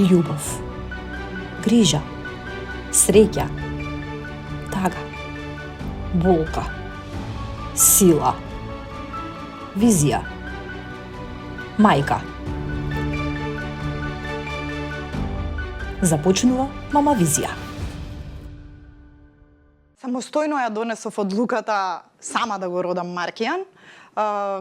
љубов, грижа, среќа, тага, болка, сила, визија, мајка. Започнува Мама Визија. Самостојно ја донесов одлуката сама да го родам Маркијан,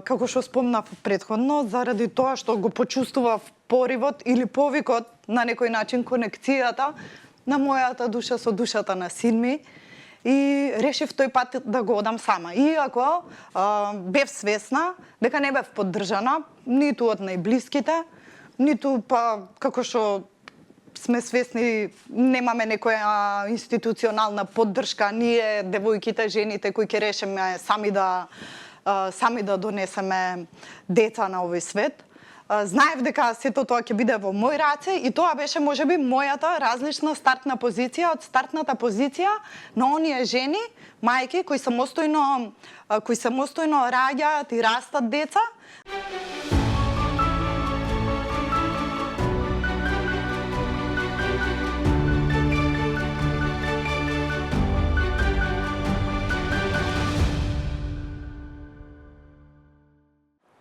како што спомнав претходно, заради тоа што го почувствував поривот или повикот, на некој начин конекцијата на мојата душа со душата на син ми, и решив тој пат да го одам сама. Иако бев свесна дека не бев поддржана ниту од најблиските, ниту па како што сме свесни, немаме некоја институционална поддршка, ние девојките, жените кои ќе решиме сами да донесеме деца на овој свет. Знаев дека сето тоа ќе биде во мој раце и тоа беше можеби мојата различна стартна позиција од стартната позиција на оние жени, мајки кои самостојно раѓаат и растат деца.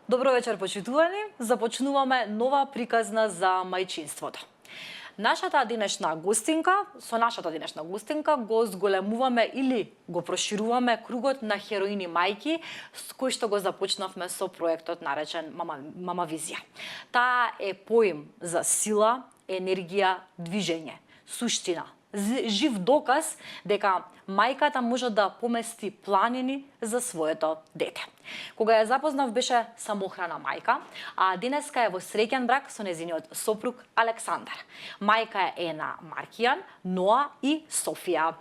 Добро вечер, почитувани. Започнуваме нова приказна за мајчинството. Со нашата денешна гостинка го зголемуваме или го прошируваме кругот на хероини мајки с кој што го започнавме со проектот наречен Мама Визија. Таа е поим за сила, енергија, движење, суштина, жив доказ дека мајката може да помести планини за своето дете. Кога ја запознав беше самохрана мајка, а денеска е во среќен брак со нејзиниот сопруг Александар. Мајка е на Маркијан, Ноа и Софија.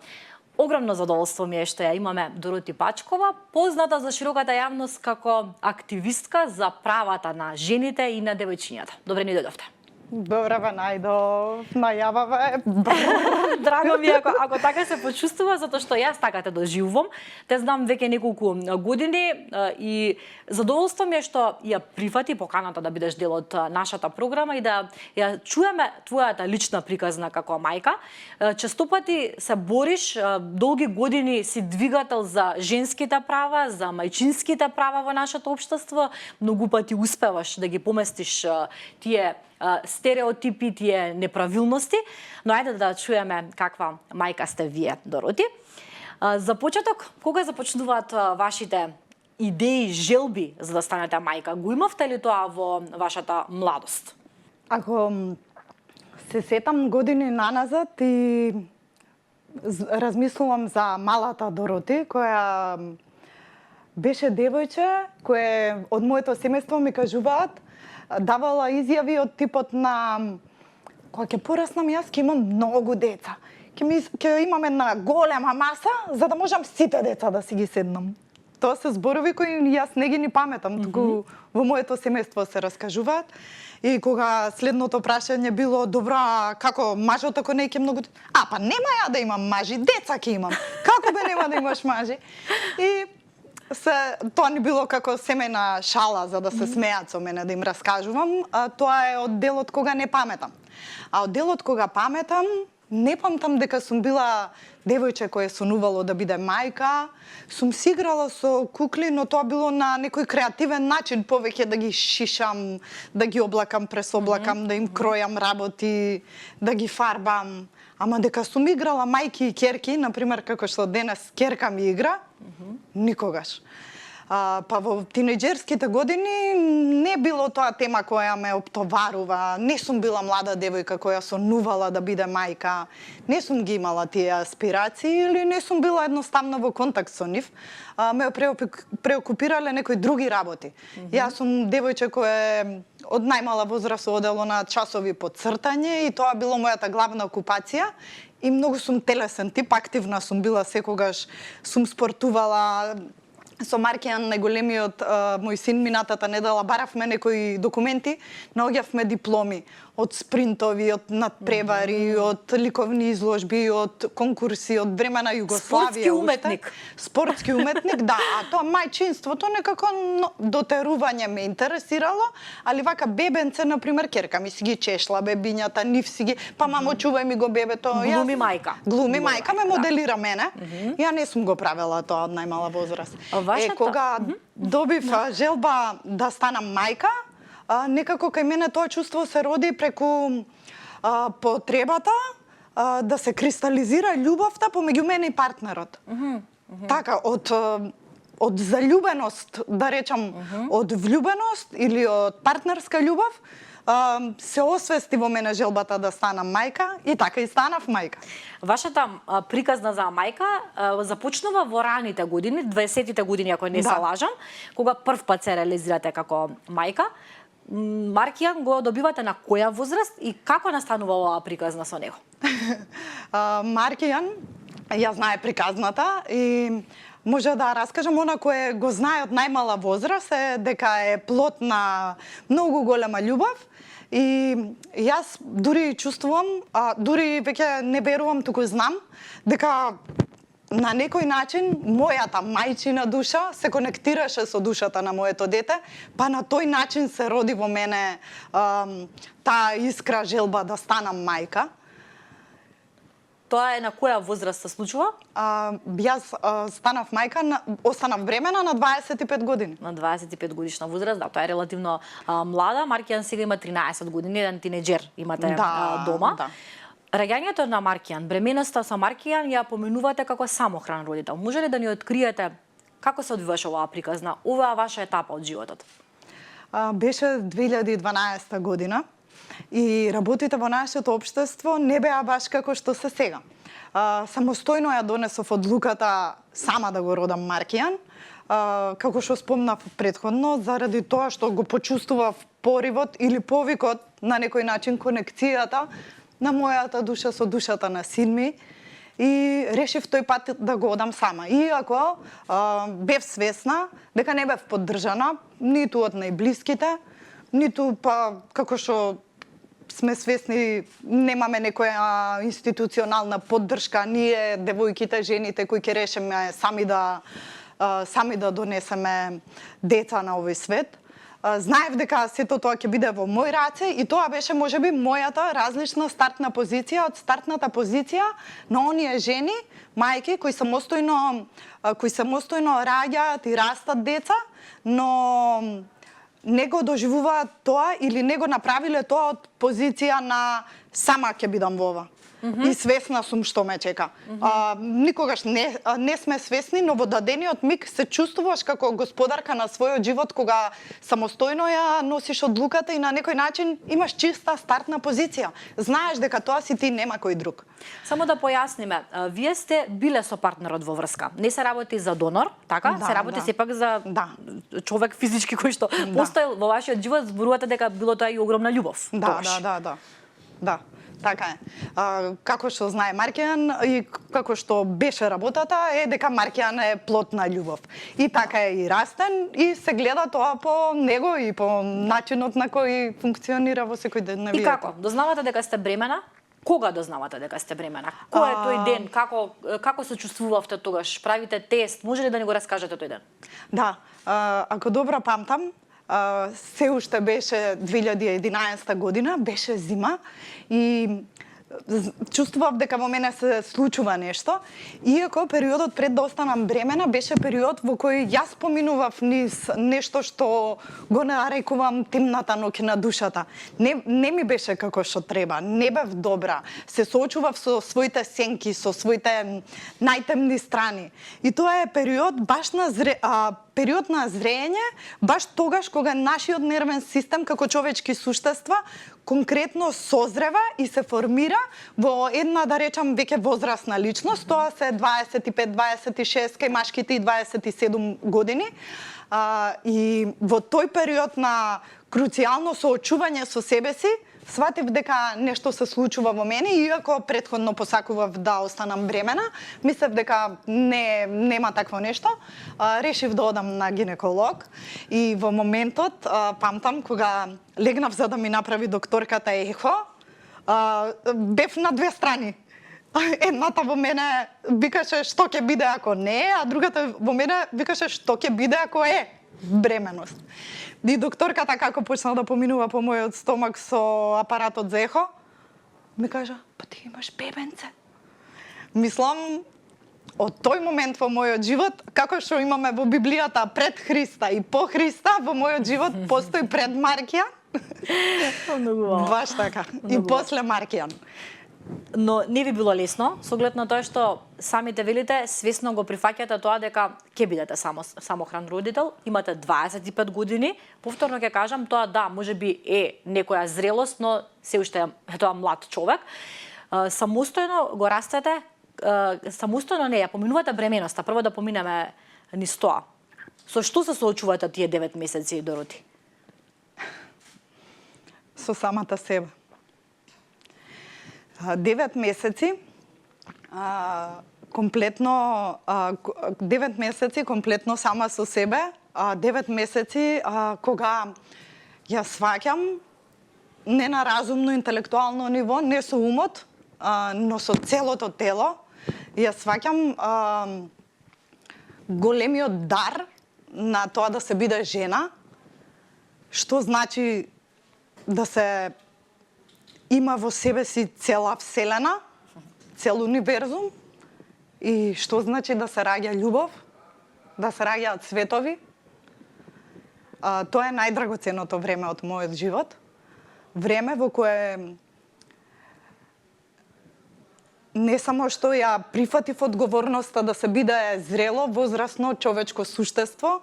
Огромно задоволство ми е што ја имаме Дороти Пачкова, позната за широката јавност како активистка за правата на жените и на девојчињата. Добре ни дојдовте. Добре, најдов, најававе. Драго ми ако така се почувствува, затоа што јас така те доживувам. Те знам веќе неколку години и задоволство ми е што ја прифати поканата да бидеш дел од нашата програма и да ја чуеме твојата лична приказна како мајка. Често пати се бориш, долги години си двигател за женските права, за мајчинските права во нашето општество. Многу пати успеваш да ги поместиш тие стереотипи, тие неправилности, но ајде да чуеме каква мајка сте вие, Дороти. За почеток, кога започнуваат вашите идеи, желби за да станете мајка? Го имавте ли тоа во вашата младост? Ако се сетам години наназад и размислувам за малата Дороти, која беше девојче, кое од моето семејство ми кажуваат, давала изјави од типот на кога ќе пораснам јас ќе имам многу деца. Ќе имам една голема маса за да можам сите деца да си ги седнам. Тоа се зборови кои јас не ги ни паметам, туку во моето семејство се раскажуваат. И кога следното прашање било, добро, како мажот ако не ќе многу... па нема ја да имам мажи, деца ќе имам. Како бе нема да имаш мажи? И тоа ни било како семејна шала за да се смеат со мене, да им раскажувам. Тоа е од делот кога не паметам. А од делот кога паметам, не памтам дека сум била девојче кое сонувало да биде мајка. Сум си играла со кукли, но тоа било на некој креативен начин, повеќе да ги шишам, да ги облакам, пресоблакам, да им кројам работи, да ги фарбам. Ама дека сум играла мајки и ќерки, например, како што денес ќерка ми игра, никогаш. Па во тинејџерските години не било тоа тема која ме оптоварува. Не сум била млада девојка која сонувала да биде мајка. Не сум ги имала тие аспирации или не сум била едноставно во контакт со нив. Ме преокупирале некои други работи. Јас сум девојче кое од најмала возраст одело на часови по цртање и тоа било мојата главна окупација. И многу сум телесен тип, активна сум била секогаш, сум спортувала. Со Маркијан, најголемиот мој син, минатата недела баравме некои документи, наоѓавме дипломи од спринтови, од надпревари, од ликовни изложби, од конкурси, од време на Југославија. Спортски уметник. Спортски уметник, да. А тоа мајчинството некако дотерување ме интересирало, али вака бебенце, например, керка ми си ги чешла бебињата, нив си ги, па мамо чувај ми го бебето. Глуми мајка. Глуми мајка ме моделира мене. Ја не сум го правела тоа од најмала возраст. Кога добив желба да станам мајка, некако кај мене тоа чувство се роди преку потребата да се кристализира љубовта помеѓу мене и партнерот. Така, од заљубеност, да речам, од влюбеност или од партнерска љубов, се освести во мене желбата да станам мајка и така и станав мајка. Вашата приказна за мајка започнува во раните години, 20-тите години, ако не се лажам, кога прв пат се реализирате како мајка. Маркијан го добивате на која возраст и како настанува оваа приказна со него? Маркијан ја знае приказната и може да раскажам, она кое го знае од најмала возраст е дека е плод на многу голема љубов. И јас дури чувствувам, дури веќе не верувам, туку знам, дека на некој начин мојата мајчина душа се конектираше со душата на моето дете, па на тој начин се роди во мене таа искра желба да станам мајка. Тоа е на која возраст се случува? Јас станав мајка, останав бремена на 25 години. На 25 годишна возраст, да, тоа е релативно млада. Маркијан сега има 13 години, еден тинеџер имате дома. Да. Раѓањето на Маркијан, бременоста со Маркијан ја поменувате како самохран родител. Може ли да ни откриете како се одвиваше оваа приказна, оваа ваша етапа од животот? Беше 2012 година и работите во нашето општество не беа баш како што се сега. Самостојно ја донесов одлуката сама да го родам Маркијан, како што спомнав претходно, заради тоа што го почувствував поривот или повикот, на некој начин конекцијата на мојата душа со душата на син ми и решив тој пат да го одам сама. Иако бев свесна дека не бев поддржана ниту од најблиските, ниту па како што сме свесни немаме некоја институционална поддршка, ние девојките, жените кои ќе решиме сами да донесеме деца на овој свет. Знаев дека сето тоа ќе биде во мој раце и тоа беше можеби мојата различна стартна позиција од стартната позиција на оние жени, мајки кои самостојно раѓаат и растат деца, но не го доживуваат тоа или не го направиле тоа од позиција на сама ќе бидам во ова. И свесна сум што ме чека. Никогаш не сме свесни, но во дадениот миг се чувствуваш како господарка на својот живот кога самостојно ја носиш одлуката и на некој начин имаш чиста стартна позиција. Знаеш дека тоа си ти, нема кој друг. Само да појасниме, вие сте биле со партнерот во врска. Не се работи за донор, така? Да, се работи сепак за човек физички кој што постоел во вашиот живот, зборувате дека било тоа и огромна љубов. Да. Така е. Како што знае Маркијан и како што беше работата е дека Маркијан е плод на љубов. И така е и растен и се гледа тоа по него и по начинот на кој функционира во секој ден на вието. И како? Дознавате дека сте бремена? Кога дознавате дека сте бремена? Кој е тој ден? Како се чувствувавте тогаш? Правите тест? Може ли да ни го раскажете тој ден? Да, ако добро памтам, се уште беше 2011 година, беше зима и чувствував дека во мене се случува нешто, иако периодот пред да останам бремена беше период во кој јас поминував низ нешто што го нарекувам темната ноќ на душата. Не ми беше како што треба, не бев добра, се соочував со своите сенки, со своите најтемни страни. И тоа е период баш на период на зреење, баш тогаш кога нашиот нервен систем како човечки суштества конкретно созрева и се формира во една, да речам, веќе возрастна личност. Тоа се 25-26, кај машките и 27 години. И во тој период на круцијално соочување со себе си, сватив дека нешто се случува во мене, иако претходно посакував да останам бремена, мислев дека нема такво нешто. Решив да одам на гинеколог и во моментот, памтам, кога легнав за да ми направи докторката ехо, бев на две страни. Едната во мене викаше што ќе биде ако не, а другата во мене викаше што ќе биде ако е бременост. И докторката како почна да поминува по мојот стомак со апаратот за ехо, ми кажа, па ти имаш бебенце. Мислам, од тој момент во мојот живот, како што имаме во Библијата пред Христа и по Христа, во мојот живот постои пред Маркијан. Баш така. И после Маркијан. Но не би било лесно, со оглед на тоа што самите велите, свесно го прифаќате тоа дека ќе бидете самохран родител, имате 25 години, повторно ќе кажам, тоа да, можеби е некоја зрелост, но се уште е тоа млад човек. Самостојно го растете, самостојно не ја поминувате бременоста, прво да поминеме низ тоа. Со што се соочувате тие 9 месеци, Дороти? Со самата себе. 9 месеци комплетно 9 месеци комплетно сама со себе, 9 месеци кога ја сваќам не на разумно интелектуално ниво, не со умот, но со целото тело, ја сваќам големиот дар на тоа да се биде жена, што значи да се има во себе си цела вселена, цел универзум, и што значи да се раѓа љубов, да се раѓаат светови. Тоа е најдрагоценното време од мојот живот. Време во кое не само што ја прифатив одговорноста да се биде зрело, возрасно човечко суштество,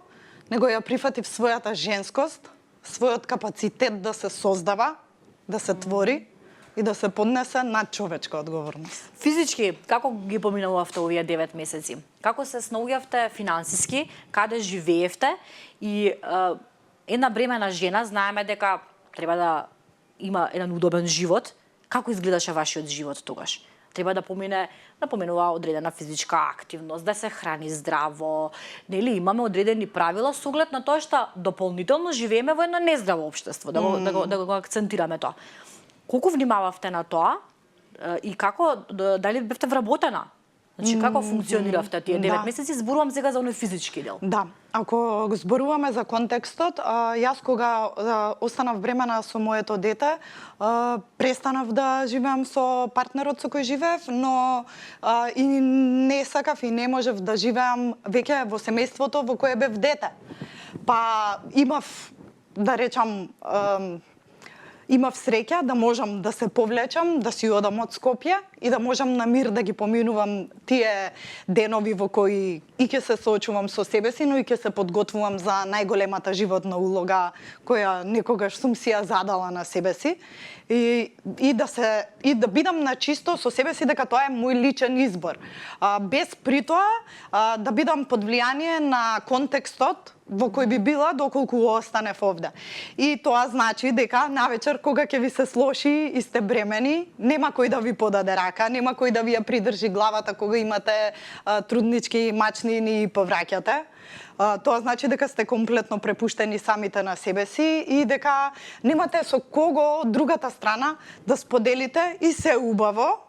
него ја прифатив својата женскост, својот капацитет да се создава, да се твори и да се поднесе над човечка одговорност. Физички, како ги поминувавте овие 9 месеци? Како се снаоѓавте финансиски, каде живеевте и една бремена жена, знаеме дека треба да има еден удобен живот. Како изгледаше вашиот живот тогаш? Треба да поминува одредена физичка активност, да се храни здраво. Нели имаме одредени правила со оглед на тоа што дополнително живееме во едно нездраво општество, да го акцентираме тоа. Колку внимававте на тоа и како, дали бевте вработена? Значи, како функциониравте тие 9 месеци? Зборувам сега за оној физички дел. Да, ако го зборуваме за контекстот, јас кога останав бремена со моето дете, престанав да живеам со партнерот со кој живеев, но и не сакав и не можев да живеам веќе во семејството во кое бев дете. Па имав, да речам, имав среќа да можам да се повлечам, да си одам од Скопје и да можам на мир да ги поминувам тие денови во кои и ќе се соочувам со себе си, но и ќе се подготвувам за најголемата животна улога која некогаш сум си ја задала на себе си и да бидам на чисто со себе си дека тоа е мој личен избор. Без при тоа да бидам под влијание на контекстот во кој би била доколку останев овде. И тоа значи дека навечер кога ќе ви се слоши и сте бремени, нема кој да ви подаде рака, нема кој да ви ја придржи главата кога имате труднички мачни и повраќате. Тоа значи дека сте комплетно препуштени самите на себе си и дека немате со кого од другата страна да споделите и се убаво.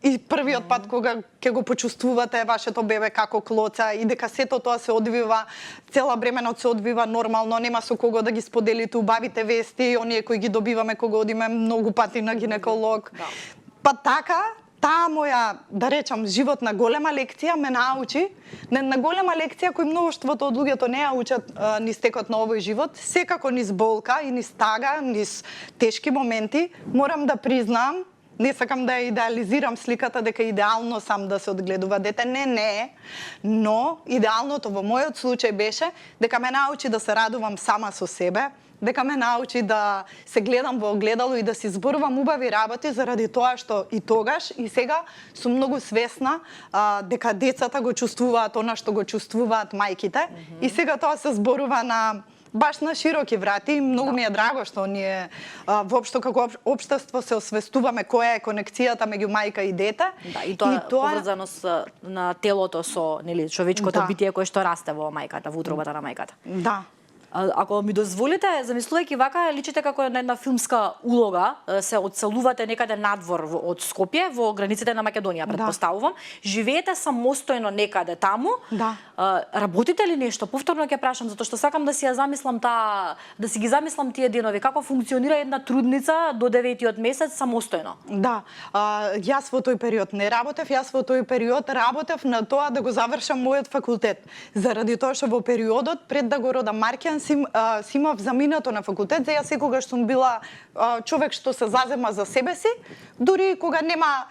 И првиот пат кога ќе го почувствувате вашето бебе како клоца и дека сето тоа се одвива, цела бременот се одвива нормално, нема со кого да ги споделите убавите вести, оние кои ги добиваме кога одиме многу пати на гинеколог. Да. Па така, таа моја, да речам, животна голема лекција ме научи, на голема лекција кој многуштвото од луѓето не ја учат низ текот на овој живот, секако низ болка и низ тага, низ тешки моменти, морам да признам, не сакам да идеализирам сликата дека идеално сам да се одгледува дете, не, но идеалното во мојот случај беше дека ме научи да се радувам сама со себе, дека ме научи да се гледам во огледало и да си зборувам убави работи заради тоа што и тогаш и сега сум многу свесна дека децата го чувствуваат она што го чувствуваат мајките и сега тоа се зборува на баш на широки врати. Многу ми е драго што ние воопшто како општество се освестуваме која е конекцијата меѓу мајка и дете. Да, и тоа поврзано на телото со, нели, човечкото битие кое што расте во мајката, во утробата на мајката. Да. Ако ми дозволите, замислувајќи вака, личите како на една филмска улога, се одселувате некаде надвор од Скопје, во границите на Македонија, претпоставувам. Живеете самостојно некаде таму. Да. Работите ли нешто? Повторно ќе прашам, затоа што сакам да си ја замислам да си ги замислам тие денови, како функционира една трудница до 9-тиот месец самостојно. Да. Јас во тој период не работев, јас во тој период работев на тоа да го завршам мојот факултет. Заради тоа што во периодот пред да го родам Маркијан си имав заминато на факултет, јас секогаш сум била човек што се зазема за себе си, дури кога нема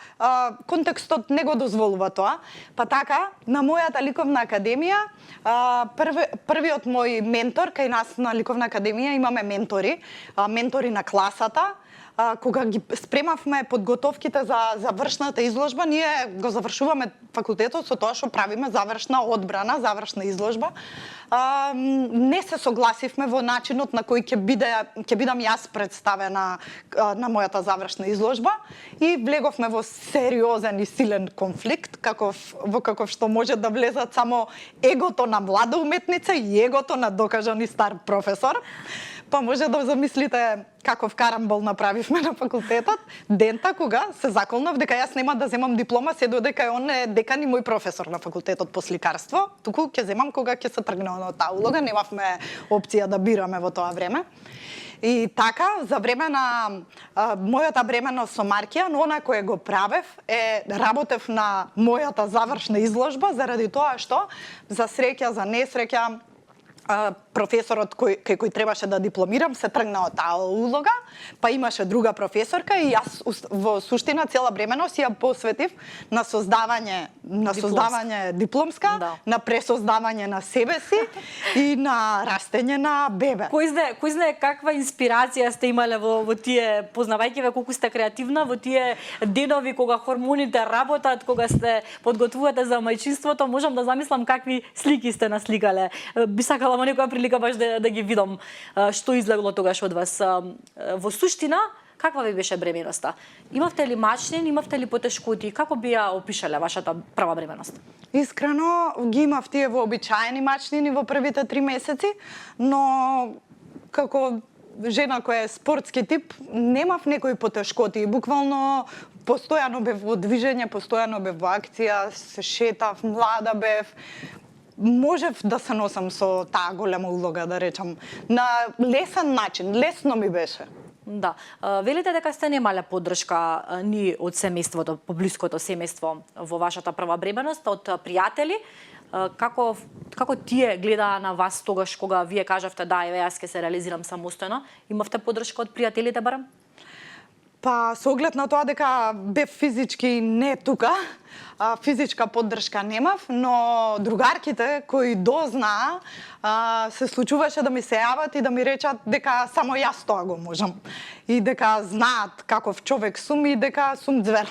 контекстот не го дозволува тоа. Па така, на мојата ликовна академија, првиот мој ментор, кај нас на ликовна академија имаме ментори на класата, кога ги спремавме подготовките за завршната изложба, ние го завршуваме факултетот со тоа што правиме завршна одбрана, завршна изложба. Не се согласивме во начинот на кој ќе бидам јас представена на мојата завршна изложба и влеговме во сериозен и силен конфликт, во каков што може да влезат само егото на млада уметница и егото на докажан и стар професор. Па може да замислите каков карамбол направивме на факултетот, дента кога се заколнав дека јас нема да земам диплома се додека он е декан и мој професор на факултетот по сликарство, туку ќе земам кога ќе се тргнам на таа улога, немавме опција да бираме во тоа време. И така, за време на мојата бременост со Маркијан, она кое го правев работев на мојата завршна изложба заради тоа што за среќа, за несреќа, професорот кај кој требаше да дипломирам се тргна од таа улога, па имаше друга професорка и јас во суштина цела бременост ја посветив на создавање дипломска, да, на пресоздавање на себе си и на растење на бебе. Кој знае каква инспирација сте имале во тие, познавајќи ве колку сте креативна, во тие денови кога хормоните работат, кога сте подготвувате за мајчинството, можам да замислам какви слики сте насликале. Би сакала во некоја прилика баш да ги видам што излегло тогаш од вас. Во суштина, каква ви беше бременоста? Имавте ли мачнин, имавте ли потешкоти? Како би ја опишале вашата прва бременост? Искрено, ги имав тие вообичаени мачнини во првите 3 месеци, но како жена која е спортски тип, немав некои потешкоти. Буквално постојано бев во движење, постојано бев во акција, се шетав, млада бев. Можев да се носам со таа голема улога, да речам, на лесен начин, лесно ми беше. Да. Велите дека сте немале поддршка ни од семејството, поблиското семејство во вашата прва бременост, од пријатели. Како тие гледаа на вас тогаш кога вие кажавте да, еве јас ќе се реализирам самостојно? Имавте поддршка од пријателите барем? Па, со оглед на тоа дека бев физички не тука, физичка поддршка немав, но другарките кои дознаа, се случуваше да ми се јават и да ми речат дека само јас тоа го можам. И дека знаат каков човек сум и дека сум ѕвер.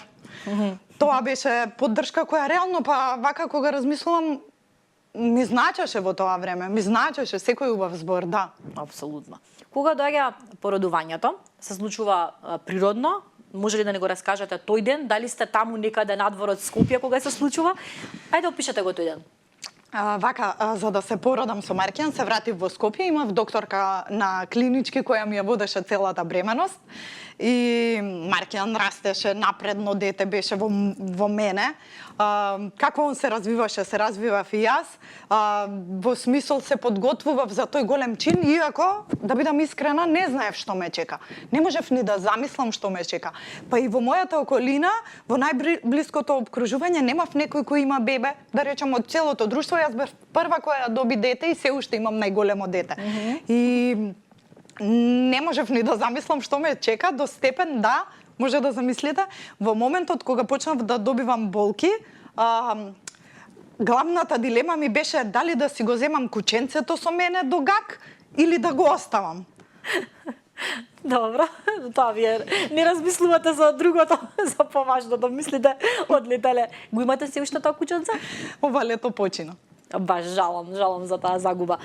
Тоа беше поддршка која реално, па вака кога размислувам, ми значеше во тоа време, ми значеше секој убав збор, да. Апсолутно. Кога доаѓа породувањето, се случува природно, може ли да не го раскажете тој ден, дали сте таму некаде надвор од Скопје кога се случува? Ајде опишете го тој ден. За да се породам со Маркијан, се вратив во Скопје, имав докторка на клинички која ми ја водеше целата бременост и Маркијан растеше напредно дете, беше во мене. Како он се развивав и јас, во смисол се подготвував за тој голем чин, иако, да бидам искрена, не знаев што ме чека. Не можев ни да замислам што ме чека. Па и во мојата околина, во најблиското обкружување, немав некој кој има бебе, да речам од целото друштво, јас бев прва која доби дете и се уште имам најголемо дете. И не можев ни да замислам што ме чека, до степен да, може да замислите, во моментот кога почнав да добивам болки, главната дилема ми беше дали да си го земам кученцето со мене до гак или да го оставам. Добро, тоа вие не размислувате за другото, за поважното, мислите одлетале. Го имате се уште тоа кученце? Ова лето почина. Баш жалам за таа загуба.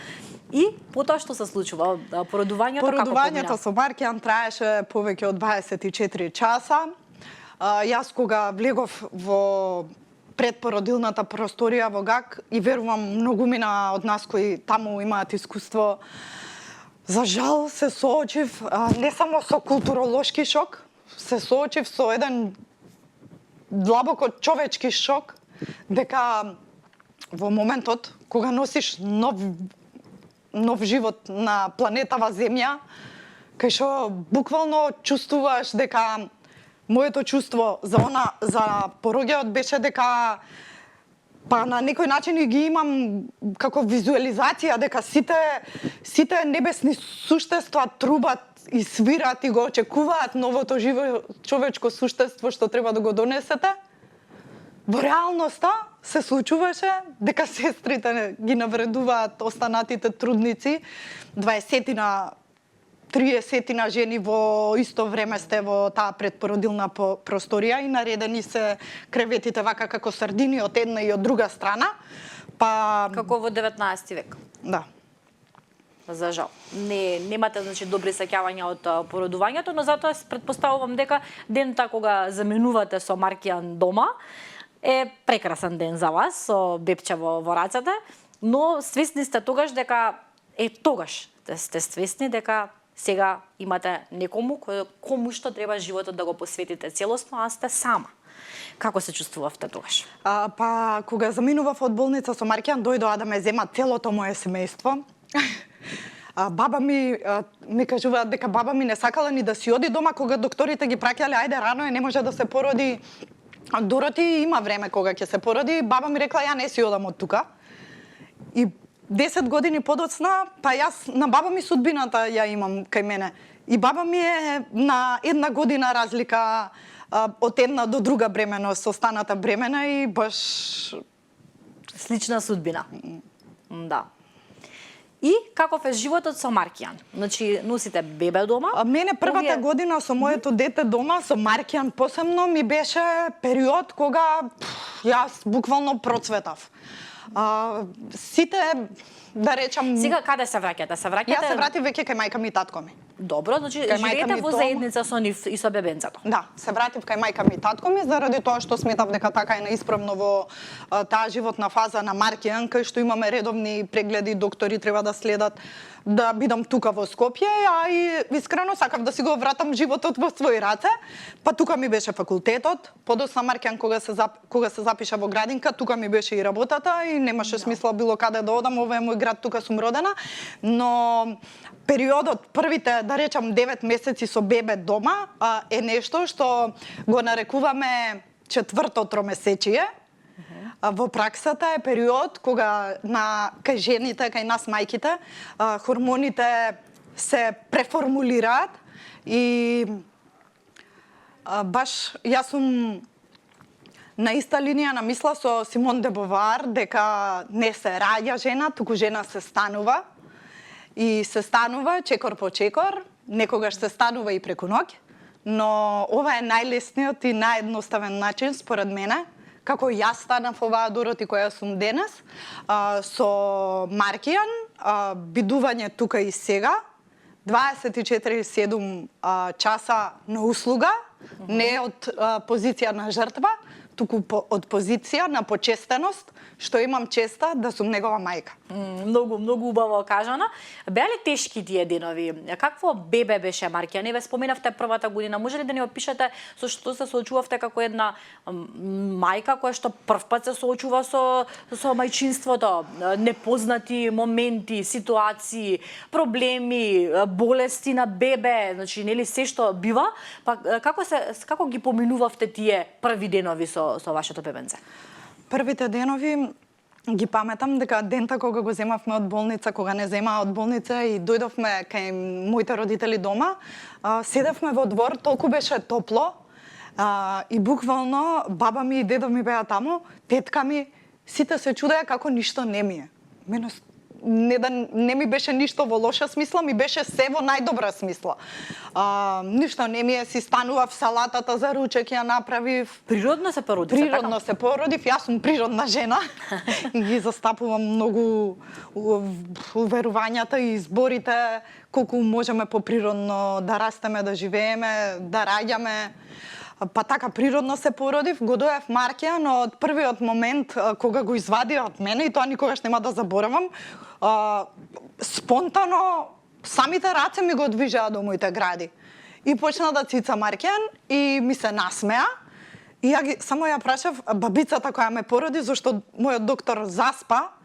И потоа што се случува? Породувањето како Породувањето со Маркијан траеше повеќе од 24 часа. Јас кога влегов во предпородилната просторија во ГАК и верувам многумина од нас кои таму имаат искуство, за жал се соочив не само со културолошки шок, се соочив со еден длабоко човечки шок, дека во моментот кога носиш нов живот на планетава Земја, кај што буквално чувствуваш дека моето чувство за пороѓајот беше дека на некој начин и ги имам како визуализација дека сите небесни суштества трубат и свират и го очекуваат новото живо човечко суштество што треба да го донесете. Во реалноста се случуваше дека сестрите ги навредуваат останатите трудници, 20-тина 30 жени во исто време сте во таа предпородилна просторија и наредени се креветите вака како сардини од една и од друга страна. Како во 19 век. Да. За жал. Немате добри сеќавања од породувањето, но затоа претпоставувам дека дента кога заменувате со Маркијан дома е прекрасен ден за вас со бебче во рацете, но свесни сте тогаш дека тогаш сте свесни дека сега имате некому кому што треба животот да го посветите целосно, а сте сама. Како се чувствувавте тогаш? Кога заминував од болница со Маркијан, дојдоа да ме земат целото мое семејство. Баба ми кажуваат дека баба ми не сакала ни да си оди дома кога докторите ги праќале, ајде рано е, не може да се породи. Дороти има време кога ќе се породи. Баба ми рекла ја не си одам од тука. И 10 години подоцна, јас на баба ми судбината ја имам кај мене. И баба ми е на 1 година разлика од една до друга бременост, останата бремена и баш слична судбина. Да. И каков е животот со Маркијан? Значи, носите бебе дома? Мене првата година со моето дете дома, со Маркијан посебно, ми беше период кога јас буквално процветав. Сите, да речам... Сега каде се враќате? Јас се вратив веќе кај мајка ми и татко ми. Добро, значи живеете во заедница со нив и со бебенцето. Да, се вратив кај мајка ми и татко ми заради тоа што сметав дека така е наисправно во таа животна фаза на Маркијан, кај што имаме редовни прегледи, доктори треба да следат, да бидам тука во Скопје, а и искрено сакав да си го вратам животот во своји раце. Тука ми беше факултетот, подоцна Маркијан кога се запиша во градинка, тука ми беше и работата и немаше смисла било каде да одам, ова е мој град, тука сум родена, но периодот, првите, да речам, 9 месеци со бебе дома е нешто што го нарекуваме четврто тромесечие. Во праксата е период кога кај жените, кај нас мајките, хормоните се преформулираат и баш јас сум на иста линија на мисла со Симон де Бовар дека не се раѓа жена, туку жена се станува. И се станува чекор по чекор, некогаш се станува и преку ноќ, но ова е најлесниот и наједноставен начин според мене, како јас станав оваа Дороти која сум денес, со Маркијан, бидување тука и сега, 24/7 часа на услуга, не од позиција на жртва, туку од позиција на почестеност, што имам честа да сум негова мајка. Многу, многу убаво кажано. Беа ли тешки тие денови? Какво бебе беше Маркијан? Не ве споменавте првата година. Може ли да ни опишете со што се соочувавте како една мајка која што првпат се соочува со мајчинството? Непознати моменти, ситуации, проблеми, болести на бебе, значи нели се што бива, како ги поминувавте тие први денови со вашето бебенце? Првите денови ги паметам дека дента кога го земавме од болница, кога не земаа од болница и дојдовме кај моите родители дома, седевме во двор, толку беше топло и буквално баба ми и дедо ми беа таму, тетка ми, сите се чудеа како ништо не ми е. Мене не ми беше ништо во лоша смисла, ми беше се во најдобра смисла. Ништо не ми е, си станував салатата за ручек, ја направив. Природно се породив? Природно се породив, јас сум природна жена и ги застапувам многу уверувањата и изборите колку можеме поприродно да растеме, да живееме, да раѓаме. Па така природно се породив, го доев Маркијан од првиот момент кога го извадија од мене, и тоа никогаш нема да заборавам, спонтано самите раце ми го движеа до моите гради. И почна да цица Маркијан и ми се насмеа. И само ја прашав бабицата која ме породи, зашто мојот доктор заспа,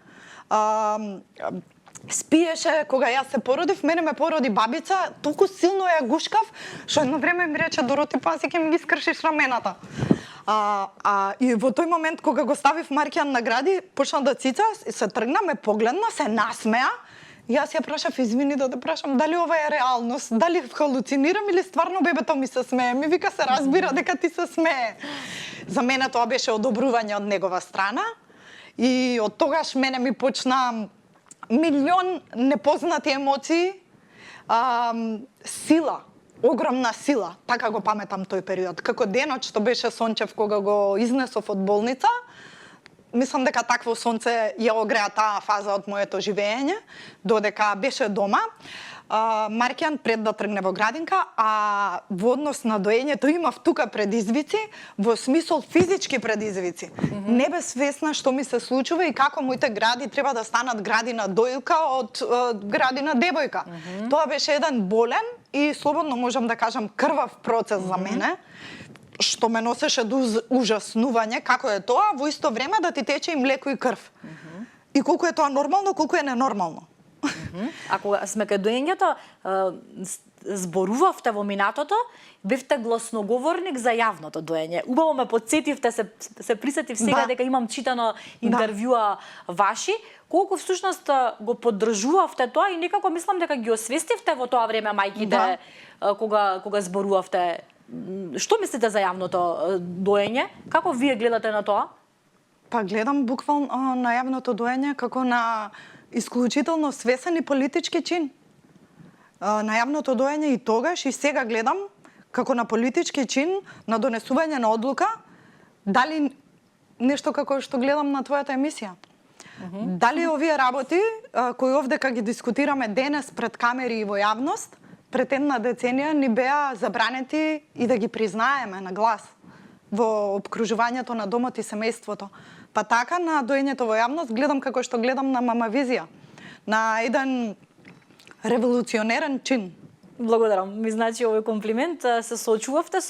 спиеше кога јас се породив, мене ме породи бабица, толку силно ја гушкав, што едно време ми рече: Дороти, пази, ќе ми ги скршиш рамената. И во тој момент кога го ставив Маркијан на гради, почна да цица, се тргна, ме погледна, се насмеа. Јас ја прашав: извини да те прашам, дали ова е реалност, дали халуцинирам или стварно бебето ми се смее? Ми вика: се разбира дека ти се смее. За мене тоа беше одобрување од негова страна и од тогаш мене ми почна милион непознати емоции, сила, огромна сила, така го паметам тој период. Како денот што беше сончев кога го изнесов од болница, мислам дека такво сонце ја огреа таа фаза од моето живење, додека беше дома. Маркијан пред да тргне во градинка, а во однос на доењето имав тука предизвици, во смисол физички предизвици. Не бе свесна што ми се случува и како моите гради треба да станат гради на доилка од гради на девојка. Тоа беше еден болен и слободно можам да кажам крвав процес за мене, што ме носеше до ужаснување, како е тоа во исто време да ти тече и млеко и крв. И колку е тоа нормално, колку е ненормално. А кога сме кај доењето, зборувавте во минатото, бевте гласноговорник за јавното доење. Убаво ме подсетивте, се присетив сега дека имам читано интервјуа ваши. Колку всушност го поддржувавте тоа и некако мислам дека ги освестивте во тоа време мајките кога зборувавте. Што мислите за јавното доење? Како вие гледате на тоа? Па гледам буквално на јавното доење како на исклучително свесен и политички чин. На јавното доење и тогаш и сега гледам како на политички чин на донесување на одлука, дали нешто како што гледам на твојата емисија. Дали овие работи кои овдека ги дискутираме денес пред камери и во јавност, пред една деценија ни беа забранети и да ги признаеме на глас во обкружувањето на домот и семејството. Па така на доењето во јавност гледам како што гледам на Мамавизија, на еден револуционерен чин. Благодарам. Ми значи овој комплимент, се соочувавте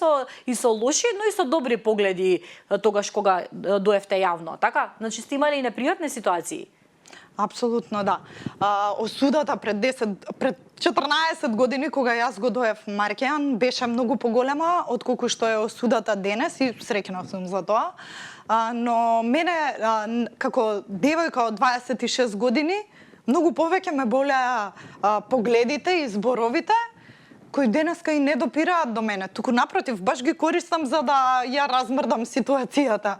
и со лоши, но и со добри погледи тогаш кога доевте јавно, така? Значи сте имали и непријатни ситуации? Апсолутно да. Осудата пред 14 години кога јас го доев Маркијан беше многу поголема отколку што е осудата денес и среќна сум за тоа. Но мене како девојка од 26 години многу повеќе ме болеа погледите и зборовите кои денеска и не допираат до мене. Туку напротив, баш ги користам за да ја размрдам ситуацијата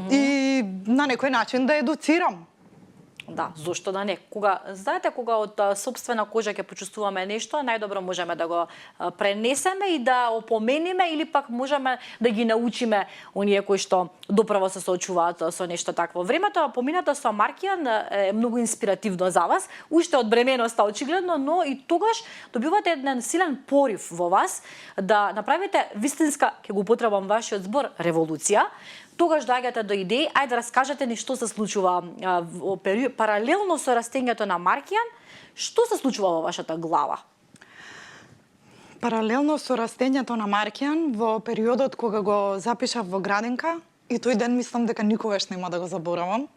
и на некој начин да едуцирам. Да, зошто да не? Знаете, кога од сопствена кожа ќе почувствуваме нешто, најдобро можеме да го пренесеме и да опомениме или пак можеме да ги научиме оние кои што допрво се соочуваат со нешто такво. Времето поминато со Маркијан е многу инспиративно за вас, уште од бременоста очигледно, но и тогаш добивате еден силен порив во вас да направите вистинска, ќе го употребам вашиот збор, револуција. Тогаш доаѓате до идеи, ајде раскажете ни што се случува паралелно со растењето на Маркијан, што се случува во вашата глава? Паралелно со растењето на Маркијан, во периодот кога го запишав во градинка, и тој ден мислам дека никогаш нема да го заборавам,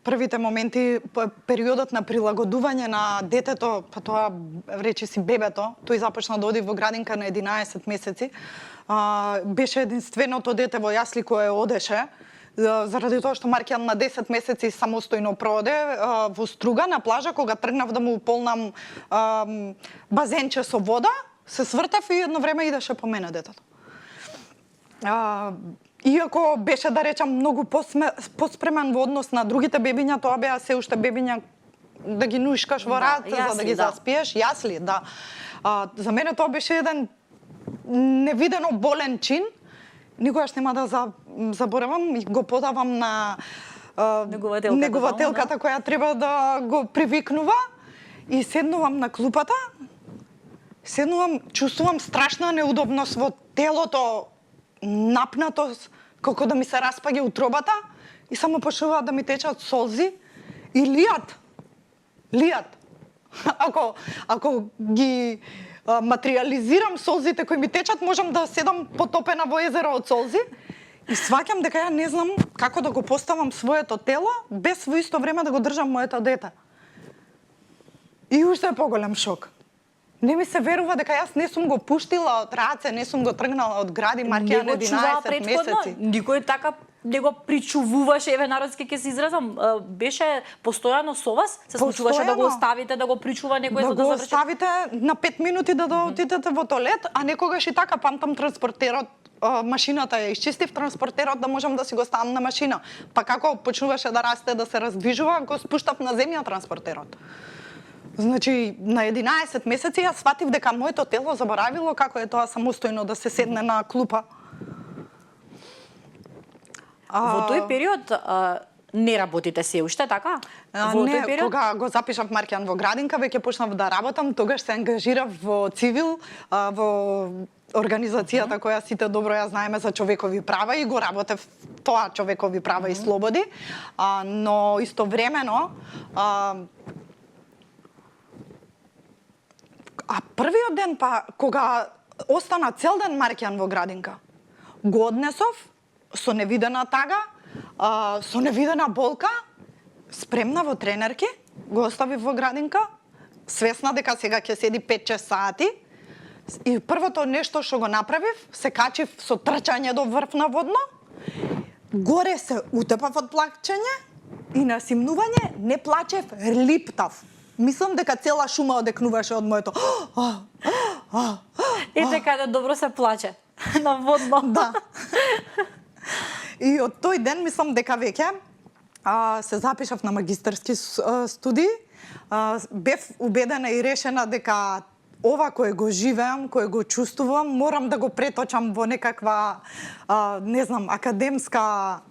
првите моменти, периодот на прилагодување на детето, па тоа речиси бебето, тој започна да оди во градинка на 11 месеци, беше единственото дете во јасли кое одеше, заради тоа што Маркијан на 10 месеци самостојно проде во Струга на плажа, кога тргнав да му полнам базенче со вода, се свртев и едно време идеше по мене детето. иако беше да речам многу поспремен во однос на другите бебиња, тоа беа се уште бебиња да ги нушкаш во рат, за да ги заспиеш, јасли, да. За мене тоа беше еден невидено болен чин. Никогаш нема да заборавам и го подавам на негователката која треба да го привикнува и седнувам на клупата. Чувствувам страшна неудобност во телото, напнатост, како да ми се распаѓа утробата и само почнуваат да ми течат солзи и лијат. Ако ги материализирам солзите кои ми течат, можам да седам потопена во езеро од солзи и сваќам дека ја не знам како да го поставам своето тело без во исто време да го држам моето дете. И уште е поголем шок. Не ми се верува дека јас не сум го пуштила од раце, не сум го тргнала од гради Маркијан 11 месеци. Никој така не го причувуваше, еве народски ќе се изразам, беше постојано со вас, се случуваше да го оставите, да го причува некој за да заврши? Да го оставите на 5 минути да отидете во тоалет, а некогаш и така памтам транспортерот, машината ја исчистив, транспортерот да можам да си го ставам на машина. Па како почнуваше да расте, да се раздвижува, го спуштав на земја транспортерот. Значи, на 11 месеци ја сватив дека моето тело заборавило како е тоа самостојно да се седне на клупа. Во тој период не работите се уште, така? Во не, тој период? кога го запишав Маркијан во градинка, веќе почнав да работам, тогаш се ангажирав во цивил, во организацијата која сите добро ја знаеме за човекови права и го работев тоа човекови права и слободи, но истовремено првиот ден кога остана цел ден Маркијан во градинка, го однесов со невидена тага, со невидена болка, спремна во тренерки, го оставив во градинка, свесна дека сега ќе седи 5-6 сати. И првото нешто што го направив, се качив со трчање до врв на водно, горе се утепав од плачење и на симнување не плачев, липтав. Мислам дека цела шума одекнуваше од моето. Ете каде добро се плаче на водно. Да. И од тој ден мислам дека веќе се запишав на магистарски студии. Бев убедена и решена дека ова кое го живеам, кое го чувствувам, морам да го преточам во некаква, не знам, академска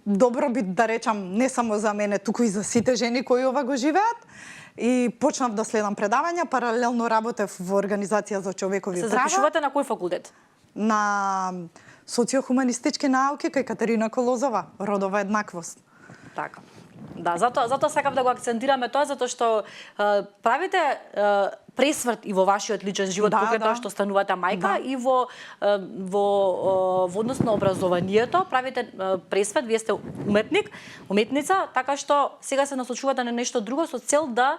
добробит, да речам, не само за мене, туку и за сите жени кои ова го живеат. И почнав да следам предавања, паралелно работев во Организација за човекови права. Се запишувате на кој факултет? На социохуманистички науки кај Катерина Колозова, родова еднаквост. Така. Да, затоа сакав да го акцентираме тоа, затоа што правите пресврт и во вашиот личен живот, покрај тоа што станувате мајка, и во однос на образованието, правите пресврт, вие сте уметница, така што сега се насочувате на нешто друго со цел да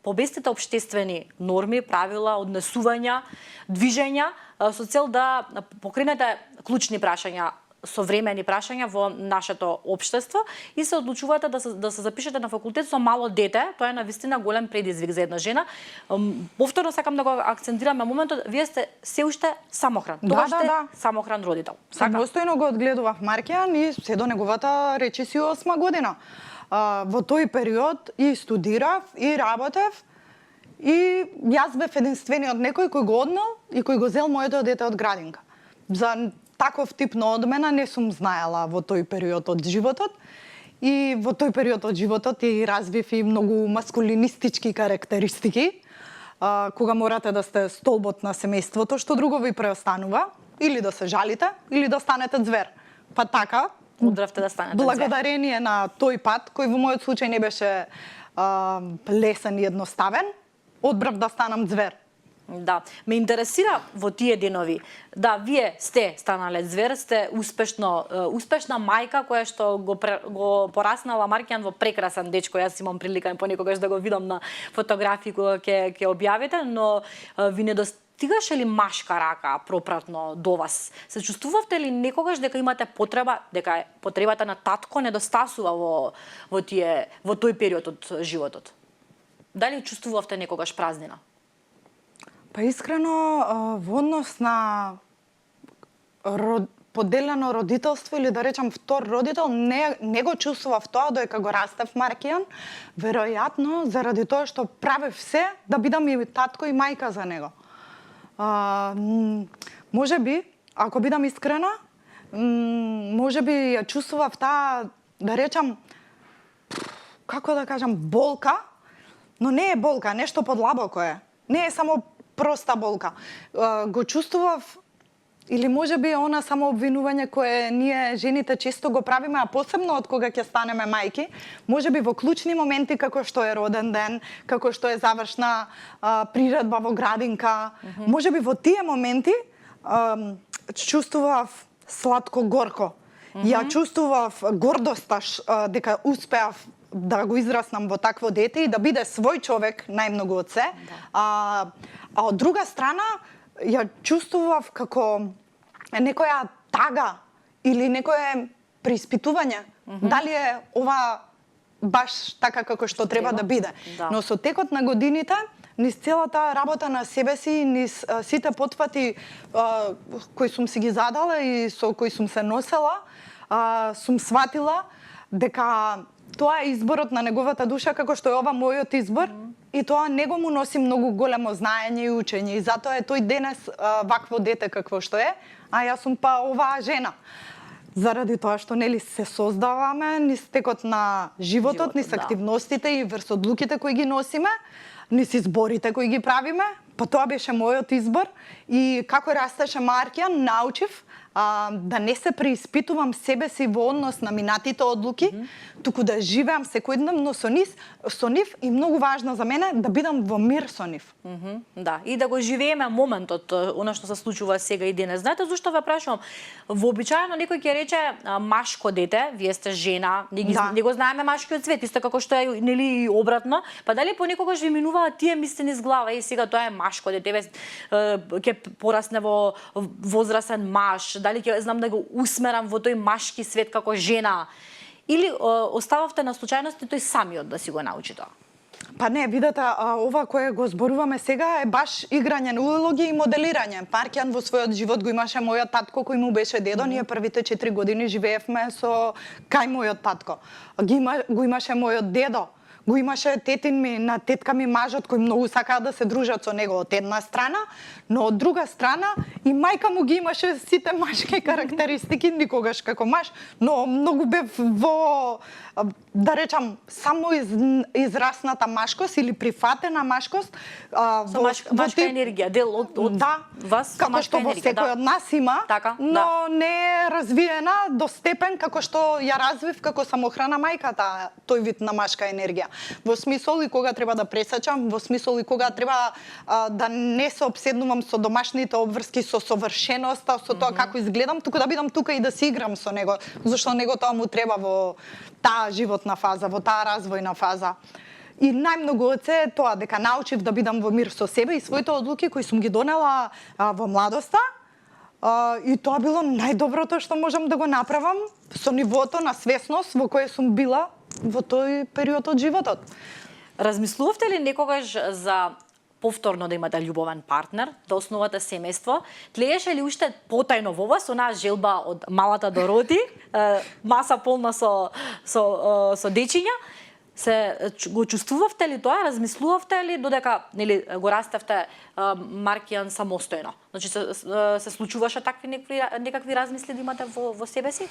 побестите општествени норми, правила, однесувања, движења, со цел да покренете клучни прашања, современи прашања во нашето општество и се одлучувате да се запишете на факултет со мало дете. Тоа е навистина голем предизвик за една жена. Повторно сакам да го акцентирам на моментот, вие сте се уште самохран. Тоа сте самохран родител. Самостојно го одгледував Маркијан и се до неговата речиси 8 година. Во тој период и студирав, и работев, и јас бев единствениот некој кој го однел и кој го зел моето дете од градинка. За таков тип на одмена не сум знаела во тој период од животот. И во тој период од животот и развив и многу маскулинистички карактеристики, кога морате да сте столбот на семејството, што друго ви преостанува, или да се жалите, или да станете звер. Па така, одравте да станете благодарение на тој пат, кој во мојот случај не беше лесен и едноставен, одбрав да станам звер. Да, ме интересира во тие денови. Да, вие сте станале звер, сте успешна мајка која што го пораснала Маркијан во прекрасен дечко. Јас имам прилика понекогаш да го видам на фотографии кога ќе објавите, но ви недостигаше ли машка рака пропратно до вас? Се чувствувавте ли некогаш дека имате потреба, дека потребата на татко недостасува во тој период од животот? Дали чувствувавте некогаш празнина? Па искрено, во однос на поделено родителство или да речам втор родител, не го чувствував тоа додека го растев Маркијан, веројатно заради тоа што правев се да бидам и татко и мајка за него. Може би, ако бидам искрена, може би ја чувствував таа, да речам, како да кажам, болка, но не е болка, нешто подлабоко е. Не е само проста болка. Го чувствував, или може би она само обвинување кое ние жените често го правиме, а посебно од кога ќе станеме мајки, може би во клучни моменти како што е роден ден, како што е завршна приредба во градинка, може би во тие моменти чувствував сладко-горко. Ја чувствував гордоста дека успеав да го израснам во такво дете и да биде свој човек најмногу од се. А од друга страна, ја чувствував како некоја тага или некое преиспитување. Дали е ова баш така како што треба да биде. Да. Но со текот на годините, низ целата работа на себе си, низ сите потфати кои сум си ги задала и со кои сум се носела, сум сватила дека тоа е изборот на неговата душа, како што е ова мојот избор, и тоа него му носи многу големо знаење и учење. И затоа е тој денес вакво дете какво што е, а јас сум па оваа жена. Заради тоа што нели се создаваме низ текот на животот, низ активностите и врз одлуките кои ги носиме, низ изборите кои ги правиме, па тоа беше мојот избор. И како растеше Маркијан, научив да не се преиспитувам себе си во однос на минатите одлуки, туку да живеам секојдневно со нив и многу важно за мене да бидам во мир со нив. Да, и да го живееме моментот, она што се случува сега и денес. Знаете зошто ве прашувам? Вообичаено некој ќе рече машко дете, вие сте жена, не го знаеме машкиот свет, исто како што е нели и обратно, па дали понекогаш ви минуваат тие мисли низ глава, и сега тоа е машко дете, ќе порасне во возрасен маж, дали ќе знам да го усмерам во тој машки свет како жена, или остававте на случајности тој самиот да си го научи тоа? Па не, видете, ова кое го зборуваме сега е баш играње на улоги и моделирање. Маркијан во својот живот го имаше мојот татко кој му беше дедо, ние првите 4 години живеевме кај мојот татко. Го имаше мојот дедо, го имаше тетин ми, на тетка ми мажот кој многу сакаа да се дружат со него од една страна, но од друга страна и мајка му ги имаше сите машки карактеристики, никогаш како маж, но многу бев во, да речам, само израсната машкост или прифатена машкост. Со машка енергија, дел од вас, како што во секој од нас има, но не е развиена до степен како што ја развив како самохрана мајката, тој вид на машка енергија. Во смисол и кога треба да пресачам, во смисол и кога треба да не се обседнувам со домашните обврски, со совршеноста, со тоа како изгледам, туку да бидам тука и да се играм со него, зашто него тоа му треба во таа животна фаза, во таа развојна фаза. И најмногу од се е тоа, дека научив да бидам во мир со себе и своите одлуки кои сум ги донела во младоста, и тоа било најдоброто што можам да го направам со нивото на свесност во кое сум била во тој период од животот. Размислувавте ли некогаш за повторно да имате љубовен партнер, да основате семејство? Тлееше ли уште потајно во вас онаа желба од малата Дороти, маса полна со дечиња? Го чувствувавте ли тоа? Размислувавте ли додека нели го растевте Маркијан самостојно? Значи се случуваше такви некакви размисли да имате во себе си?